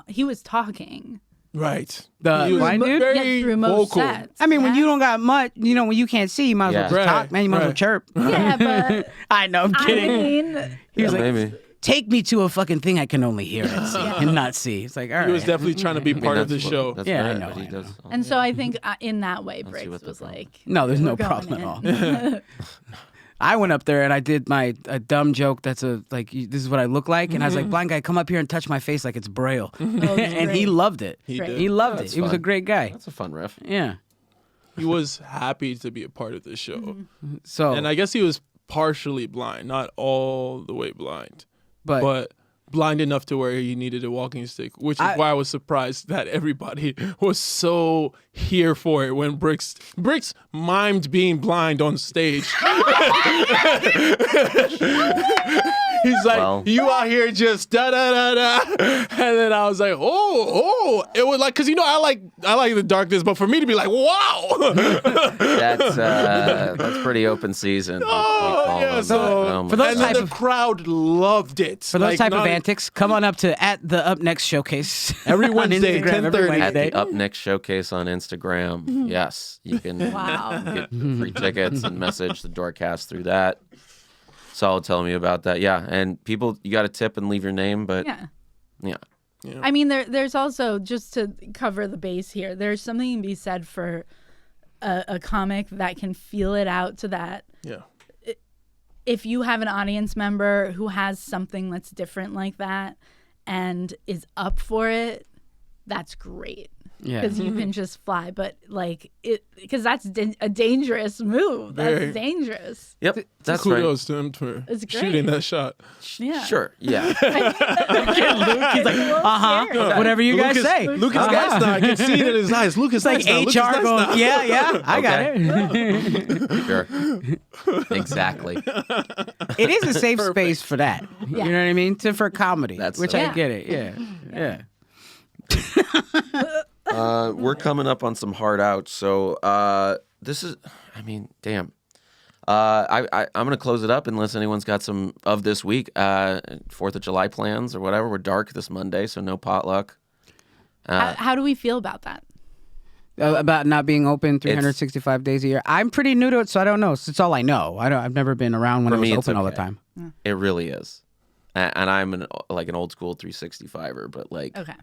[SPEAKER 4] He was talking.
[SPEAKER 3] Right.
[SPEAKER 2] The
[SPEAKER 3] He was
[SPEAKER 2] blind dude?
[SPEAKER 3] very
[SPEAKER 4] Through most
[SPEAKER 3] vocal.
[SPEAKER 4] sets.
[SPEAKER 2] I mean, when
[SPEAKER 4] Yeah.
[SPEAKER 2] you don't got much, when you can't see, you might as well
[SPEAKER 1] Yeah.
[SPEAKER 2] just
[SPEAKER 3] Right,
[SPEAKER 2] talk, man. You might as well
[SPEAKER 3] right.
[SPEAKER 2] chirp.
[SPEAKER 4] Yeah, but
[SPEAKER 2] I know, I'm
[SPEAKER 4] I
[SPEAKER 2] kidding.
[SPEAKER 4] mean,
[SPEAKER 2] He was
[SPEAKER 1] Yeah,
[SPEAKER 2] like,
[SPEAKER 1] maybe.
[SPEAKER 2] take me to a fucking thing I can only hear and see and not see. It's like, all right.
[SPEAKER 3] He was definitely trying to be part of the
[SPEAKER 1] That's what-
[SPEAKER 3] show.
[SPEAKER 1] That's
[SPEAKER 2] Yeah, I
[SPEAKER 1] right,
[SPEAKER 2] know,
[SPEAKER 1] but he
[SPEAKER 2] I know.
[SPEAKER 1] does.
[SPEAKER 4] and so I think in that way,
[SPEAKER 1] see
[SPEAKER 4] Briggs
[SPEAKER 1] what the
[SPEAKER 4] was
[SPEAKER 1] problem-
[SPEAKER 4] like,
[SPEAKER 2] No, there's no
[SPEAKER 4] we're going
[SPEAKER 2] problem at
[SPEAKER 4] in.
[SPEAKER 2] all. I went up there and I did my a dumb joke that's this is what I look like. And I was like, blind guy, come up here and touch my face like it's Braille. And he loved it.
[SPEAKER 3] He
[SPEAKER 4] Great.
[SPEAKER 3] did.
[SPEAKER 2] He loved
[SPEAKER 1] That's
[SPEAKER 2] it. He was a
[SPEAKER 1] fun.
[SPEAKER 2] great guy.
[SPEAKER 1] That's a fun riff.
[SPEAKER 2] Yeah.
[SPEAKER 3] He was happy to be a part of the show,
[SPEAKER 2] So,
[SPEAKER 3] and I guess he was partially blind, not all the way blind,
[SPEAKER 2] but
[SPEAKER 3] but blind enough to where he needed a walking stick, which is
[SPEAKER 2] I-
[SPEAKER 3] why I was surprised that everybody was so here for it when Bricks mimed being blind on stage. He's like,
[SPEAKER 1] Well.
[SPEAKER 3] you out here just da da da da, and then I was like, oh, it was like, cause I like the darkness, but for me to be like, wow,
[SPEAKER 1] That's pretty open season.
[SPEAKER 3] oh yeah, so
[SPEAKER 2] For those
[SPEAKER 3] and then
[SPEAKER 2] type
[SPEAKER 3] the
[SPEAKER 2] of-
[SPEAKER 3] crowd loved it.
[SPEAKER 2] For those type of
[SPEAKER 3] not-
[SPEAKER 2] antics, come on up to at the Up Next Showcase
[SPEAKER 3] Every
[SPEAKER 2] on
[SPEAKER 3] Wednesday,
[SPEAKER 2] Instagram, every
[SPEAKER 3] 10:30.
[SPEAKER 1] at
[SPEAKER 2] Wednesday.
[SPEAKER 1] the Up Next Showcase on Instagram. Yes, you can
[SPEAKER 4] Wow.
[SPEAKER 1] get free tickets and message the Doorcast through that. Saul telling me about that. Yeah, and people, you got to tip and leave your name, but
[SPEAKER 4] Yeah.
[SPEAKER 1] yeah.
[SPEAKER 4] I mean, there's also, just to cover the base here, there's something to be said for a comic that can feel it out to that.
[SPEAKER 3] Yeah.
[SPEAKER 4] If you have an audience member who has something that's different like that and is up for it, that's great.
[SPEAKER 2] Yeah.
[SPEAKER 4] Because you can just fly, but because that's a dangerous move. That's
[SPEAKER 3] Very.
[SPEAKER 4] dangerous.
[SPEAKER 1] Yep, that's right.
[SPEAKER 3] Kudos to him for
[SPEAKER 4] It's great.
[SPEAKER 3] shooting that shot.
[SPEAKER 4] Yeah.
[SPEAKER 1] Sure, yeah.
[SPEAKER 2] He's like, whatever you guys say.
[SPEAKER 3] Lucas Geisner, I can see it in his eyes. Lucas
[SPEAKER 2] It's like
[SPEAKER 3] Geisner, Lucas
[SPEAKER 2] HR going,
[SPEAKER 3] Geisner.
[SPEAKER 2] yeah, I got it.
[SPEAKER 1] Sure. Exactly.
[SPEAKER 2] It is a safe space for that.
[SPEAKER 4] Yeah.
[SPEAKER 2] You know what I mean? For comedy,
[SPEAKER 1] That's
[SPEAKER 2] which
[SPEAKER 1] so-
[SPEAKER 2] I
[SPEAKER 4] Yeah.
[SPEAKER 2] get it. Yeah.
[SPEAKER 1] We're coming up on some hard outs, so this is, I mean, damn. I'm gonna close it up unless anyone's got some of this week, 4th of July plans or whatever. We're dark this Monday, so no potluck.
[SPEAKER 4] How do we feel about that?
[SPEAKER 2] About not being open 365 days a year. I'm pretty new to it, so I don't know. It's all I know. I've never been around when
[SPEAKER 1] For
[SPEAKER 2] it was
[SPEAKER 1] me, it's
[SPEAKER 2] open all the
[SPEAKER 1] okay.
[SPEAKER 2] time.
[SPEAKER 1] It really is, and I'm an old school 365er, but like,
[SPEAKER 4] Okay.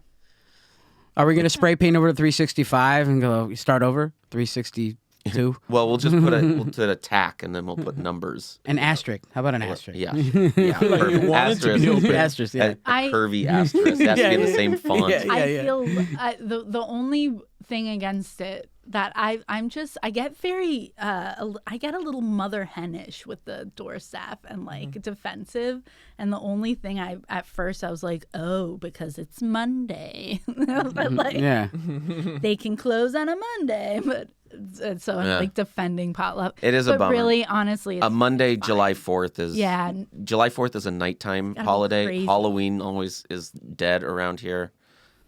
[SPEAKER 2] Are we gonna spray paint over to 365 and go start over 362?
[SPEAKER 1] well, we'll just put a tack and then we'll put numbers.
[SPEAKER 2] An asterisk. How about an asterisk?
[SPEAKER 1] Yeah, yeah. Perfect.
[SPEAKER 3] want it to be open.
[SPEAKER 2] Asterisk, yeah.
[SPEAKER 1] A curvy asterisk. It has to be in the same font.
[SPEAKER 2] Yeah,
[SPEAKER 4] I feel the only thing against it that I get very I get a little mother henish with the door staff and like defensive, and the only thing at first I was like, oh, because it's Monday, but like
[SPEAKER 2] Yeah.
[SPEAKER 4] they can close on a Monday, but so I'm
[SPEAKER 1] Yeah.
[SPEAKER 4] like defending potluck.
[SPEAKER 1] It is a
[SPEAKER 4] but
[SPEAKER 1] bummer.
[SPEAKER 4] really, honestly,
[SPEAKER 1] A
[SPEAKER 4] it's
[SPEAKER 1] Monday, July 4th is
[SPEAKER 4] Yeah.
[SPEAKER 1] July 4th is a nighttime
[SPEAKER 4] Gotta go
[SPEAKER 1] holiday.
[SPEAKER 4] crazy.
[SPEAKER 1] Halloween always is dead around here.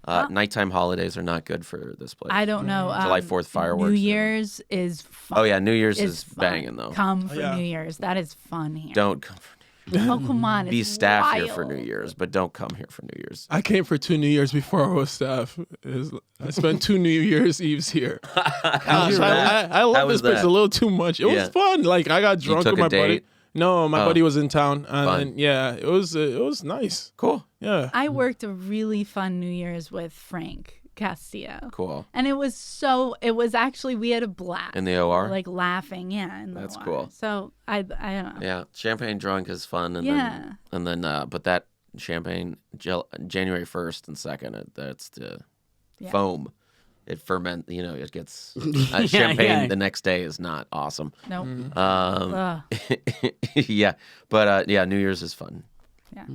[SPEAKER 1] Nighttime holidays are not good for this place.
[SPEAKER 4] I don't know.
[SPEAKER 1] July 4th fireworks.
[SPEAKER 4] New Year's is fun.
[SPEAKER 1] Oh yeah, New Year's is
[SPEAKER 4] fun.
[SPEAKER 1] banging though.
[SPEAKER 4] Come for
[SPEAKER 3] yeah.
[SPEAKER 4] New Year's. That is fun here.
[SPEAKER 1] Don't come for
[SPEAKER 4] Oh, come on.
[SPEAKER 1] be
[SPEAKER 4] it's
[SPEAKER 1] staff here for
[SPEAKER 4] wild.
[SPEAKER 1] New Year's, but don't come here for New Year's.
[SPEAKER 3] I came for 2 New Years before I was staff. I spent 2 New Year's Eves here. Gosh, I
[SPEAKER 1] How
[SPEAKER 3] love
[SPEAKER 1] was
[SPEAKER 3] this place
[SPEAKER 1] that?
[SPEAKER 3] a little too much. It
[SPEAKER 1] Yeah.
[SPEAKER 3] was fun. Like I got drunk
[SPEAKER 1] took
[SPEAKER 3] with
[SPEAKER 1] a
[SPEAKER 3] my buddy.
[SPEAKER 1] date?
[SPEAKER 3] No, my
[SPEAKER 1] Oh.
[SPEAKER 3] buddy was in town,
[SPEAKER 1] Fun.
[SPEAKER 3] and yeah, it was nice.
[SPEAKER 1] Cool.
[SPEAKER 3] Yeah.
[SPEAKER 4] I worked a really fun New Year's with Frank Castillo.
[SPEAKER 1] Cool.
[SPEAKER 4] And it was actually, we had a blast.
[SPEAKER 1] In the OR?
[SPEAKER 4] Like laughing, yeah. In the
[SPEAKER 1] That's
[SPEAKER 4] OR.
[SPEAKER 1] cool.
[SPEAKER 4] So I don't know.
[SPEAKER 1] Yeah, champagne drunk is fun, and
[SPEAKER 4] Yeah.
[SPEAKER 1] then but that champagne January 1st and 2nd, that's the
[SPEAKER 4] Yeah.
[SPEAKER 1] foam. It ferment, it gets champagne
[SPEAKER 2] yeah.
[SPEAKER 1] the next day is not awesome.
[SPEAKER 4] Nope.
[SPEAKER 1] Um,
[SPEAKER 4] Ugh.
[SPEAKER 1] yeah, but yeah, New Year's is fun.
[SPEAKER 4] Yeah.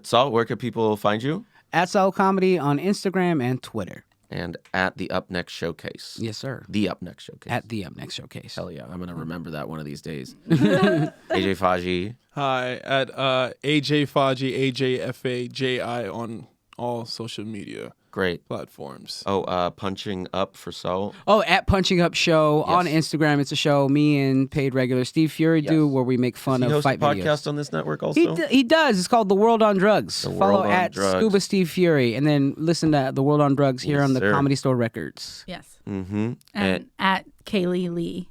[SPEAKER 1] Saul, where can people find you?
[SPEAKER 2] At Saul Comedy on Instagram and Twitter.
[SPEAKER 1] And at the Up Next Showcase.
[SPEAKER 2] Yes, sir.
[SPEAKER 1] The Up Next Showcase.
[SPEAKER 2] At the Up Next Showcase.
[SPEAKER 1] Hell yeah, I'm gonna remember that one of these days. AJ Faji.
[SPEAKER 3] Hi at AJ Faji, AJFAJI on all social media
[SPEAKER 1] Great.
[SPEAKER 3] platforms.
[SPEAKER 1] Oh, Punching Up for Saul.
[SPEAKER 2] Oh, at Punching Up Show on
[SPEAKER 1] Yes.
[SPEAKER 2] Instagram. It's a show me and paid regular Steve Fury do
[SPEAKER 1] Yes.
[SPEAKER 2] where we make fun
[SPEAKER 1] He
[SPEAKER 2] of
[SPEAKER 1] hosts
[SPEAKER 2] fight
[SPEAKER 1] a podcast
[SPEAKER 2] videos.
[SPEAKER 1] on this network also.
[SPEAKER 2] He does. It's called The World on Drugs.
[SPEAKER 1] The World
[SPEAKER 2] Follow
[SPEAKER 1] on
[SPEAKER 2] at
[SPEAKER 1] Drugs.
[SPEAKER 2] Scuba Steve Fury, and then listen to The World on Drugs here
[SPEAKER 1] Yes,
[SPEAKER 2] on the
[SPEAKER 1] sir.
[SPEAKER 2] Comedy Store Records.
[SPEAKER 4] Yes.
[SPEAKER 1] Mm-hmm.
[SPEAKER 4] And at Caley Lee.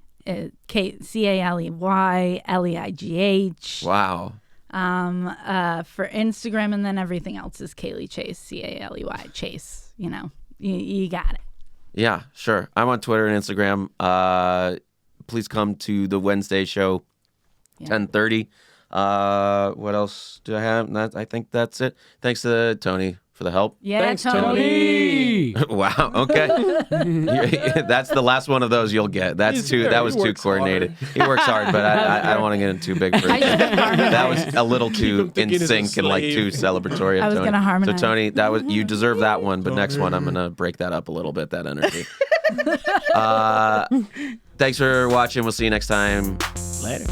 [SPEAKER 4] CALEYLEIGH.
[SPEAKER 1] Wow.
[SPEAKER 4] For Instagram, and then everything else is Caley Chase, CALEY Chase. You got it.
[SPEAKER 1] Yeah, sure. I'm on Twitter and Instagram. Please come to the Wednesday show,
[SPEAKER 4] Yeah.
[SPEAKER 1] 10:30. What else do I have? I think that's it. Thanks to Tony for the help.
[SPEAKER 4] Yeah,
[SPEAKER 3] Thanks,
[SPEAKER 4] Tony.
[SPEAKER 1] Wow. Okay. That's the last one of those you'll get. That was
[SPEAKER 3] He
[SPEAKER 1] too
[SPEAKER 3] works
[SPEAKER 1] coordinated. He works hard, but I don't want to get in too big for it. That was a little too
[SPEAKER 3] him thinking
[SPEAKER 1] in
[SPEAKER 3] he's a
[SPEAKER 1] sync and like too celebratory.
[SPEAKER 4] I was
[SPEAKER 1] Tony.
[SPEAKER 4] gonna harmonize.
[SPEAKER 1] So Tony, you deserve that one, but next one I'm gonna break that up a little bit. That energy. Thanks for watching. We'll see you next time.
[SPEAKER 2] Later.